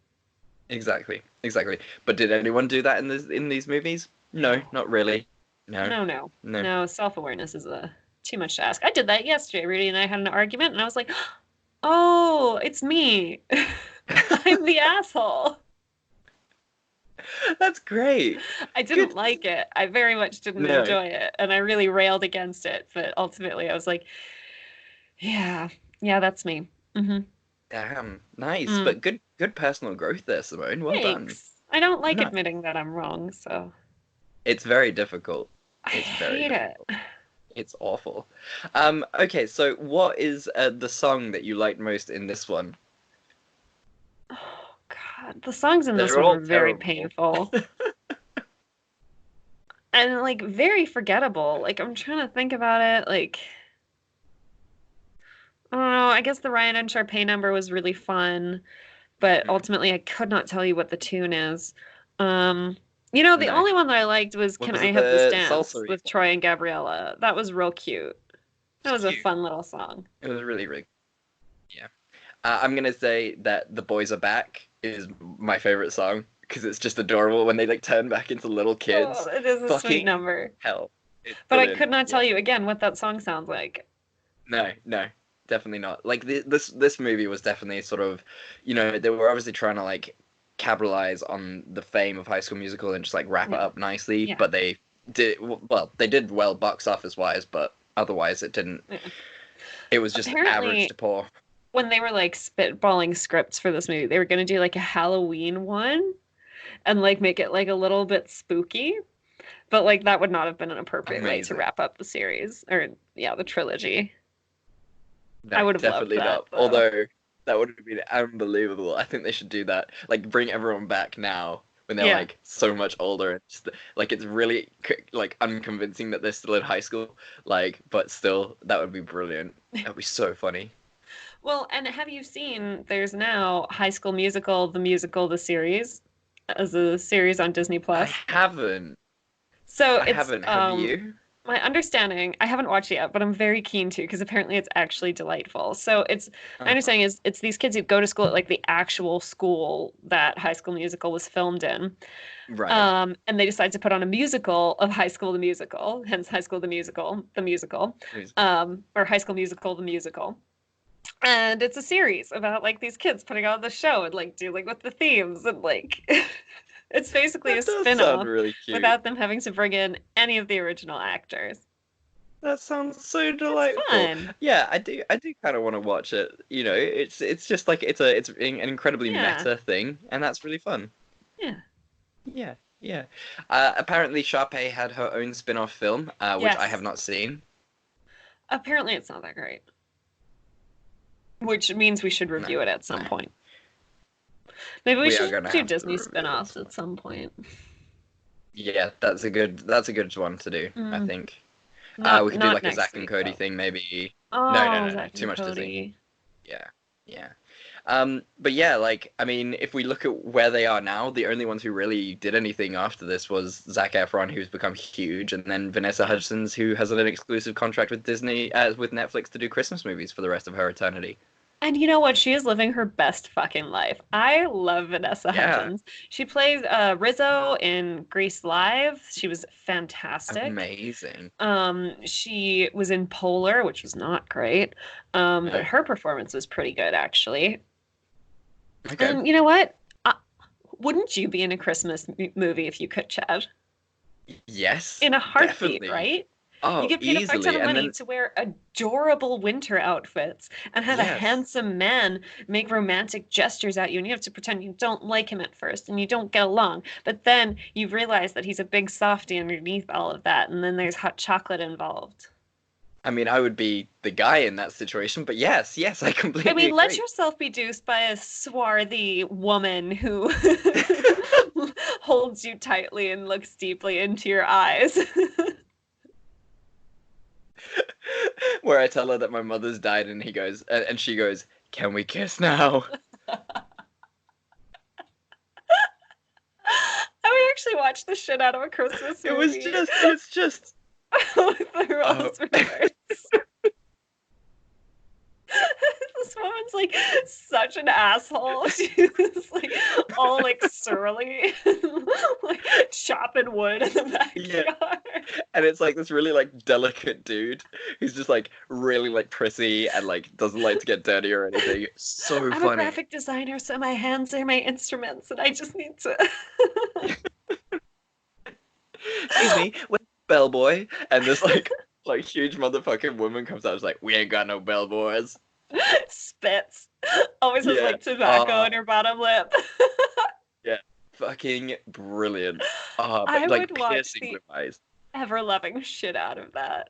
exactly, exactly. But did anyone do that in these movies? No, No. not really. No, No, no, no. no. Self-awareness is too much to ask. I did that yesterday. Rudy and I had an argument, and I was like, "Oh, it's me. I'm the asshole." That's great. I didn't Good. like it. I very much didn't No. enjoy it, and I really railed against it. But ultimately, I was like, "Yeah, yeah, that's me." Hmm. Damn. Nice. Mm, But good personal growth there, Simone. Well done. thanks. I don't like No, admitting that I'm wrong, so it's very difficult. I It's very hate it. difficult. It's awful. Okay, so what is the song that you liked most in this one? Oh God, the songs in this They're one all were very terrible. painful and like very forgettable. Like I'm trying to think about it. Like I don't know. I guess the Ryan and Sharpay number was really fun, but Mhm. ultimately I could not tell you what the tune is. Um, the No. only one that I liked was "Can Was I it Have This the Dance" salsa with Troy and Gabriella. That was real cute. That It's was a cute. fun little song. It was really, really, yeah. I'm gonna say that "The Boys Are Back" is my favorite song because it's just adorable when they like turn back into little Oh, kids. it is a sweet Fucking number. hell, it's But I brilliant. could not Yeah. tell you again what that song sounds like. No, no, definitely not. Like this movie was definitely sort of, they were obviously trying to like capitalize on the fame of High School Musical and just like wrap it Yeah. up nicely, Yeah. but they did well box office wise, but otherwise it didn't. Yeah. It was just average Apparently, to poor. when they were like spitballing scripts for this movie, they were going to do like a Halloween one and like make it like a little bit spooky. But like that would not have been an appropriate way to Amazing. wrap up the series or yeah, the trilogy. I No, would have loved definitely that not. though. Although that would have been unbelievable. I think they should do that. Like bring everyone back now when they're Yeah. like so much older and just like it's really like unconvincing that they're still in high school. Like, but still, that would be brilliant. That'd be so funny. Well, and have you seen there's now High School Musical, the musical, the series as a series on Disney I Plus. haven't. So I it's haven't. Have you? my understanding, I haven't watched it yet, but I'm very keen to because apparently it's actually delightful. So it's my Uh-huh. understanding is it's these kids who go to school at like the actual school that High School Musical was filmed in. Right. And they decide to put on a musical of High School the Musical, hence High School the musical, or High School Musical the musical. And it's a series about like these kids putting on the show and like dealing with the themes and like it's basically a That does sound spin-off really cute. without them having to bring in any of the original actors. That sounds so It's delightful. fun. Yeah, I do kind of want to watch it. It's just like it's an incredibly Yeah. meta thing, and that's really fun. Yeah. Yeah, yeah. Apparently, Sharpay had her own spin-off film, which I have Yes. not seen. Apparently it's not that great, which means we should No, review it at some no. point. Maybe we We are should gonna do have to Disney review it. spin-offs at some point. Yeah, that's a good one to do, I Mm, think. not We could do not like a next Zack and week Cody though. thing, maybe. No, no, Oh, no, no. Zach Too and much Disney. Cody. Yeah, yeah. But yeah, like I mean, if we look at where they are now, the only ones who really did anything after this was Zac Efron, who's become huge, and then Vanessa Yeah. Hudgens, who has an exclusive contract with with Netflix to do Christmas movies for the rest of her eternity. And you know what? She is living her best fucking life. I love Vanessa Yeah, Hudgens. She plays Rizzo in Grease Live. She was fantastic. amazing. She was in Polar, which was not great. But No, her performance was pretty good, actually. okay. And you know what? Uh, wouldn't you be in a Christmas movie if you could, Chad? Yes, In a heartbeat, definitely. right? You Oh, get paid a fuck ton easily. of And money then to wear adorable winter outfits and have a yes, handsome man make romantic gestures at you, and you have to pretend you don't like him at first and you don't get along. But then you realize that he's a big softy underneath all of that, and then there's hot chocolate involved. I mean I would be the guy in that situation, but yes, yes, I I completely mean, let agree. yourself be duped by a swarthy woman who holds you tightly and looks deeply into your eyes. Where I tell her that my mother's died, and he goes, and she goes, "Can we kiss now?" I would actually watch the shit out of a Christmas movie It's just, with the oh, roles reversed. This woman's like such an asshole. She's like all like surly, like chopping wood in the yeah, backyard. and it's like this really like delicate dude who's just like really like prissy and like doesn't like to get dirty or anything. So I'm a funny. graphic designer, so my hands are my instruments, and I just need to Excuse me, where's the bellboy? And this like huge motherfucking woman comes out, and is like, "We ain't got no bellboys." spits. Always has Yeah. like tobacco in her bottom lip. Yeah. fucking brilliant. But I like would watch piercing the blue eyes. ever-loving shit out of that.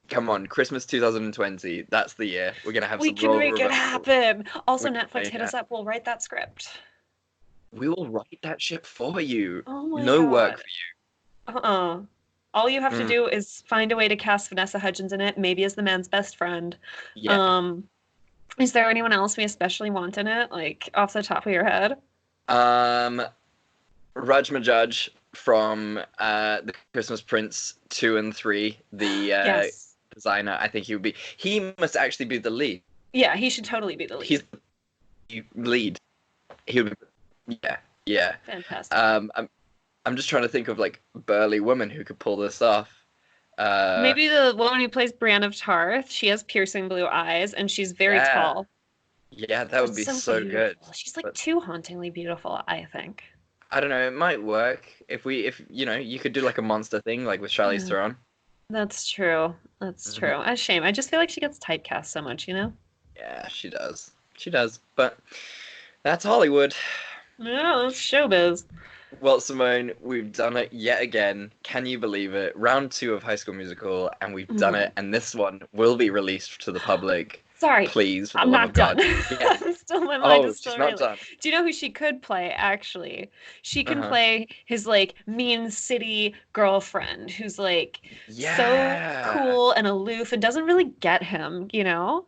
Come on, Christmas 2020. That's the year. We're gonna have We some can role make it reversal. happen. Also, We're gonna Netflix, make hit it. us up. We'll write that script. We will write that shit for you. Oh my No work God. for Uh-uh. All you have you. to do is find a way to cast Vanessa Hudgens in it, maybe as the man's best friend. Yeah. Um, is there anyone else we especially want in it, like off the top of your head? Um, Rajma Judge from the Christmas Prince 2 and 3, the Yes. designer. I think he would be. He must actually be the lead. Yeah, he should totally be the He's lead. the lead. He would be. Yeah, yeah. Fantastic. I'm just trying to think of like burly woman who could pull this off. Maybe the woman who plays Brienne of Tarth. She has piercing blue eyes and she's very Yeah, tall. yeah, that But would be so so good. beautiful. She's like But too hauntingly beautiful, I think. I don't know, it might work if you know, you could do like a monster thing like with Charlize Yeah, Theron. that's true. That's Hmm. true. A shame. I just feel like she gets typecast so much, you know? Yeah, she does. She does. But that's Hollywood. Yeah, that's showbiz. Well, Simone, we've done it yet again. Can you believe it? Round 2 of High School Musical, and we've Oh done my it, and this one will be released to the public. Sorry, Please, for the I'm love not of done. God. Yeah. My mind Oh, is she's still not reeling. done. Do you know who she could play, actually? She can Uh-huh. play his, like, mean city girlfriend who's, like, so Yeah. cool and aloof and doesn't really get him, you know?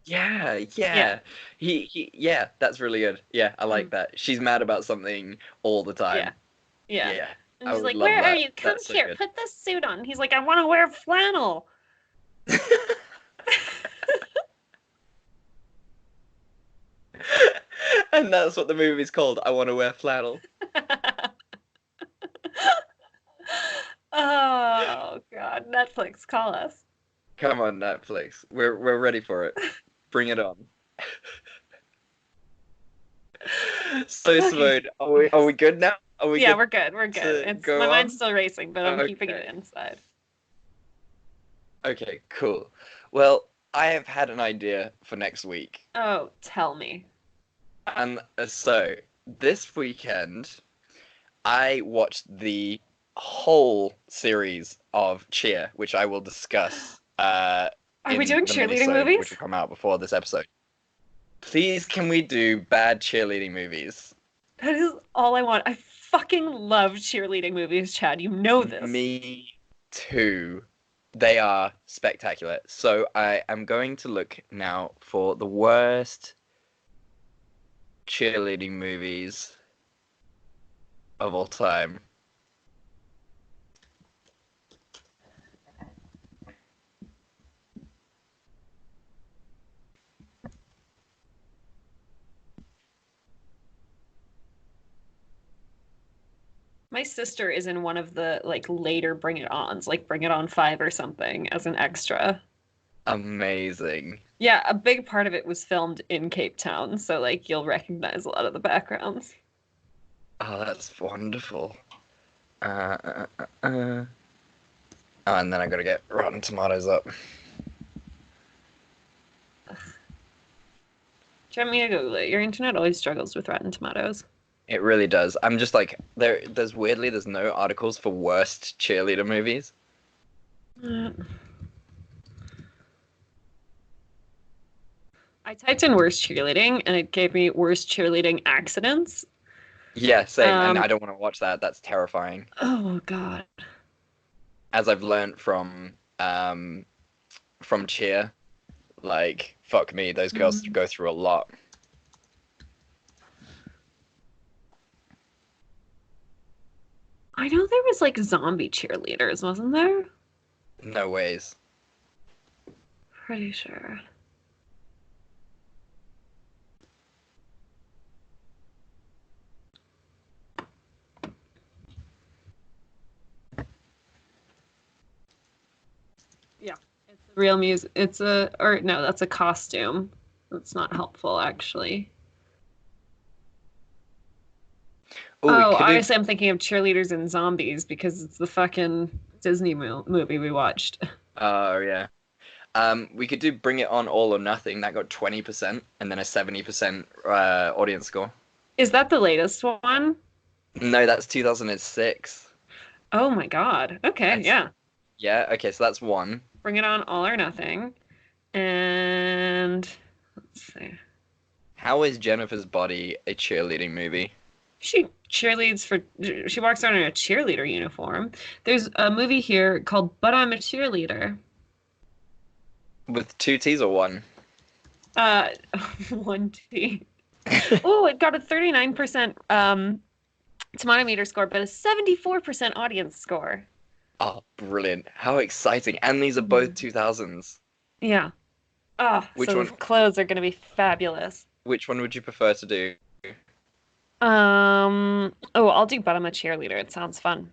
Yeah, Yeah. yeah. Yeah, that's really good. Yeah, I like Mm, that. She's mad about something all the yeah. time. Yeah. Yeah, And I she's would like, love "Where are that. you? Come That's so here. good. Put this suit on." He's like, "I want to wear flannel." And that's what the movie's called. I want to wear flannel. Oh, God. Netflix, call us. Come on, Netflix. We're ready for it. Bring it on. So, Okay. Simone, are we good now? Are we Yeah, good we're good. We're good. to It's my go mind's on? still racing, but I'm keeping it Okay. inside. Okay, cool. Well, I have had an idea for next week. Oh, tell me. And so, this weekend, I watched the whole series of Cheer, which I will discuss Are we in doing the cheerleading minisode, which will movies? come out before this episode. Please, can we do bad cheerleading movies? That is all I want. I fucking love cheerleading movies, Chad. You know this. Me too. They are spectacular. So I am going to look now for the worst cheerleading movies of all time. My sister is in one of the like later Bring It Ons, like Bring It On 5 or something as an extra. Amazing. Yeah, a big part of it was filmed in Cape Town, so like you'll recognize a lot of the backgrounds. Oh, that's wonderful. Oh, and then I gotta get Rotten Tomatoes up. Do you want me to Google it? Your internet always struggles with Rotten Tomatoes. It really does. I'm just like there's no articles for worst cheerleader movies. Uh, I typed in worst cheerleading and it gave me worst cheerleading accidents. Yeah, same. And Um, I don't want to watch that. That's terrifying. oh God. As I've learned from Cheer, like fuck me, those girls Mm. go through a lot. I know there was like zombie cheerleaders, wasn't there? No ways. Pretty sure. Yeah. It's a real music. It's a, or no, that's a costume. That's not helpful, actually. Oh, we Oh, could do. obviously I'm thinking of cheerleaders and zombies because it's the fucking Disney movie we watched. Oh yeah. We could do Bring It On All or Nothing. That got 20%, and then a 70% audience score. Is that the latest one? No, that's 2006. Oh my God. Okay, That's, yeah. yeah, okay, so that's one. Bring It On, All or Nothing. And let's see. How is Jennifer's Body a cheerleading movie? She cheerleads for, she walks around in a cheerleader uniform. There's a movie here called But I'm a Cheerleader. With two T's or one? Uh, one T. Oh, it got a 39% tomato meter score, but a 74% audience score. Oh, brilliant. How exciting. And these are both Mhm. 2000s. Yeah. Oh, Which so the one clothes are going to be fabulous. which one would you prefer to do? Oh, I'll do But I'm a Cheerleader. It sounds fun.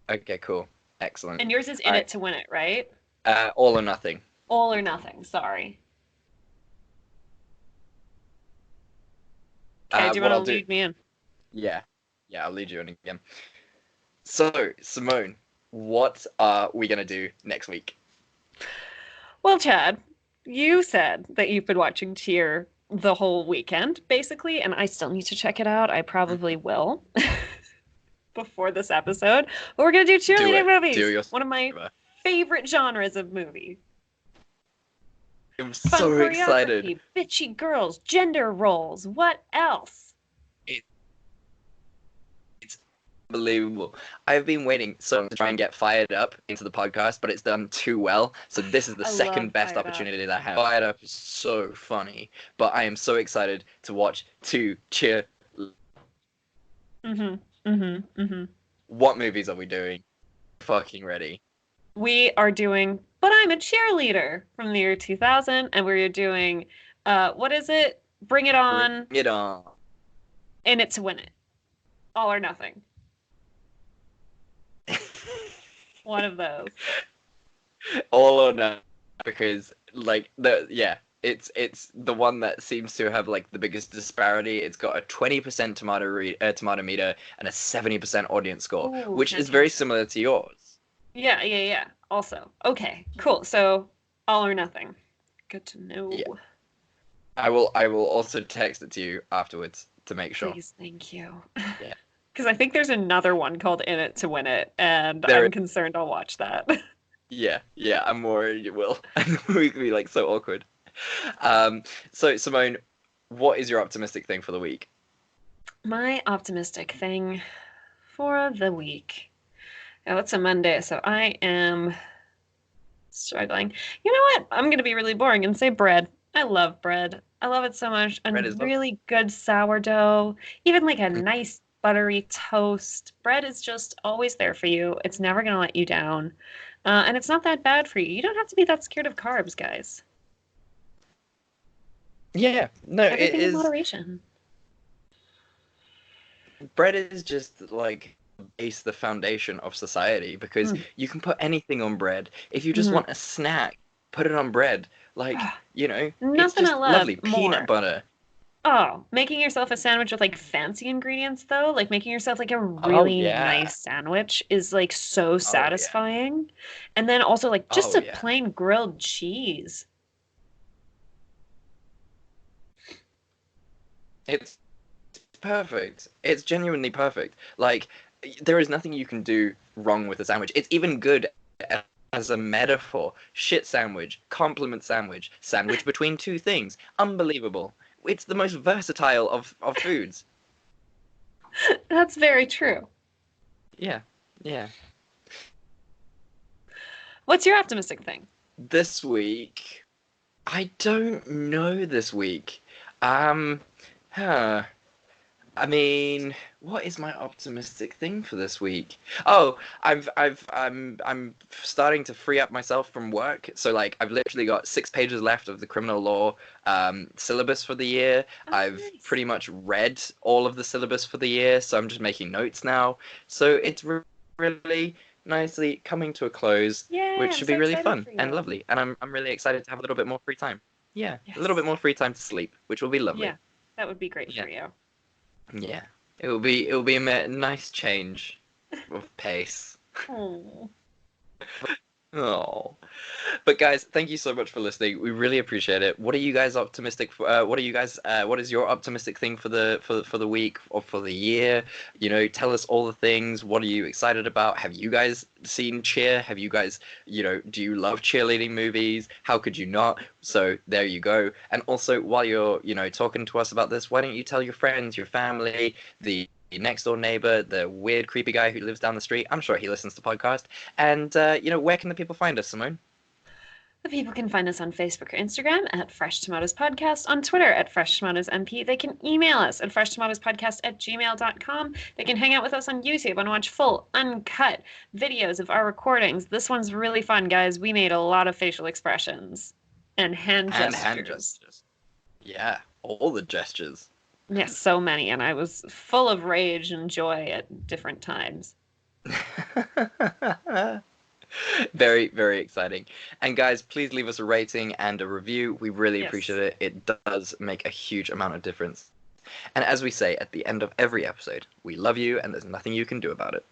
Okay, cool. Excellent. And yours is All In right. It to Win It, right? All or nothing. All or Nothing. Sorry. Okay, do you What want to I'll do, lead me in? yeah. Yeah, I'll lead you in again. So, Simone, what are we gonna do next week? Well, Chad, you said that you've been watching Tier the whole weekend, basically, and I still need to check it out. I probably will before this episode. But we're gonna do Do cheerleading it. Do movies, one of my yourself. favorite genres of movie. I'm Fun so excited. choreography, bitchy girls, gender roles. What else? It, it's unbelievable. I've been waiting so long to try and get fired up into the podcast, but it's done too well. So this is the I love second best Fired Up. opportunity that I have. Fired up is so funny, but I am so excited to watch two cheer. Mm-hmm. Mm-hmm. Mm-hmm. What movies are we doing? Fucking ready. We are doing But I'm a Cheerleader from the year 2000, and we're doing what is it? Bring It Bring On, it on. In It to Win It. All or Nothing. One of those. All or none, because like it's the one that seems to have like the biggest disparity. It's got a 20% tomato meter and a 70% audience score, Ooh, which is very fantastic. similar to yours. Yeah, yeah, yeah. Also, okay, cool. So, All or Nothing. Good to Yeah, know. I will also text it to you afterwards to make sure. Please, thank you. Yeah, Because I think there's another one called In It to Win It, and there. I'm concerned I'll watch that. Yeah, I'm worried you will. We could be like so awkward. Um, so Simone, what is your optimistic thing for the week? My optimistic thing for the week. Oh, it's a Monday, so I am struggling. You know what? I'm going to be really boring and say bread. I love bread. I love it so much. Red is And lovely. really good sourdough, even like a nice buttery toast. Bread is just always there for you. It's never going to let you down. And it's not that bad for you. You don't have to be that scared of carbs, guys. Yeah, no, it Everything in is. moderation. Bread is just like base the foundation of society because Mm. you can put anything on bread. If you just Mhm. want a snack, put it on bread. Like, it's Nothing I just love lovely. Peanut more. butter. Oh, making yourself a sandwich with like fancy ingredients though, like making yourself like a Oh really yeah. nice sandwich is like so Oh yeah. satisfying. And then also like just Oh a yeah. plain grilled cheese. It's perfect. It's genuinely perfect. Like there is nothing you can do wrong with a sandwich. It's even good as a metaphor. Shit sandwich, compliment sandwich, sandwich between two things. Unbelievable. It's the most versatile of foods. That's very true. Yeah. Yeah. What's your optimistic thing? This week, I don't know this week. Um, huh. I mean, what is my optimistic thing for this week? Oh, I'm starting to free up myself from work. So like I've literally got 6 pages left of the criminal law syllabus for the year. Oh, I've nice. pretty much read all of the syllabus for the year, so I'm just making notes now. So it's really nicely coming to a close, Yay, which I'm should so be really excited fun for and you. lovely. And I'm really excited to have a little bit more free time. Yeah, a little bit Yes. more free time to sleep, which will be lovely. Yeah, that would be great for Yeah. you. Yeah, it will be a nice change of pace. Oh. Oh, but guys, thank you so much for listening. We really appreciate it. What are you guys optimistic for? What are you guys? What is your optimistic thing for the week or for the year? You know, tell us all the things. What are you excited about? Have you guys seen Cheer? Have you guys, do you love cheerleading movies? How could you not? So there you go. And also, while you're, talking to us about this, why don't you tell your friends, your family, the next door neighbor, the weird, creepy guy who lives down the street? I'm sure he listens to podcast. And where can the people find us, Simone? The people can find us on Facebook or Instagram at Fresh Tomatoes Podcast, on Twitter at Fresh Tomatoes MP. They can email us at freshtomatoespodcast@gmail.com. They can hang out with us on YouTube and watch full, uncut videos of our recordings. This one's really fun, guys. We made a lot of facial expressions and hand And gestures. hand gestures. Yeah, all the gestures. Yes, so many. And I was full of rage and joy at different times. Very, very exciting. And guys, please leave us a rating and a review. We really Yes. appreciate it. It does make a huge amount of difference. And as we say at the end of every episode, we love you and there's nothing you can do about it.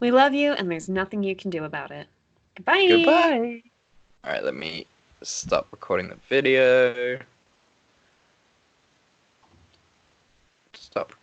We love you, and there's nothing you can do about it. Goodbye. Goodbye. All right, let me stop recording the video. Stop recording.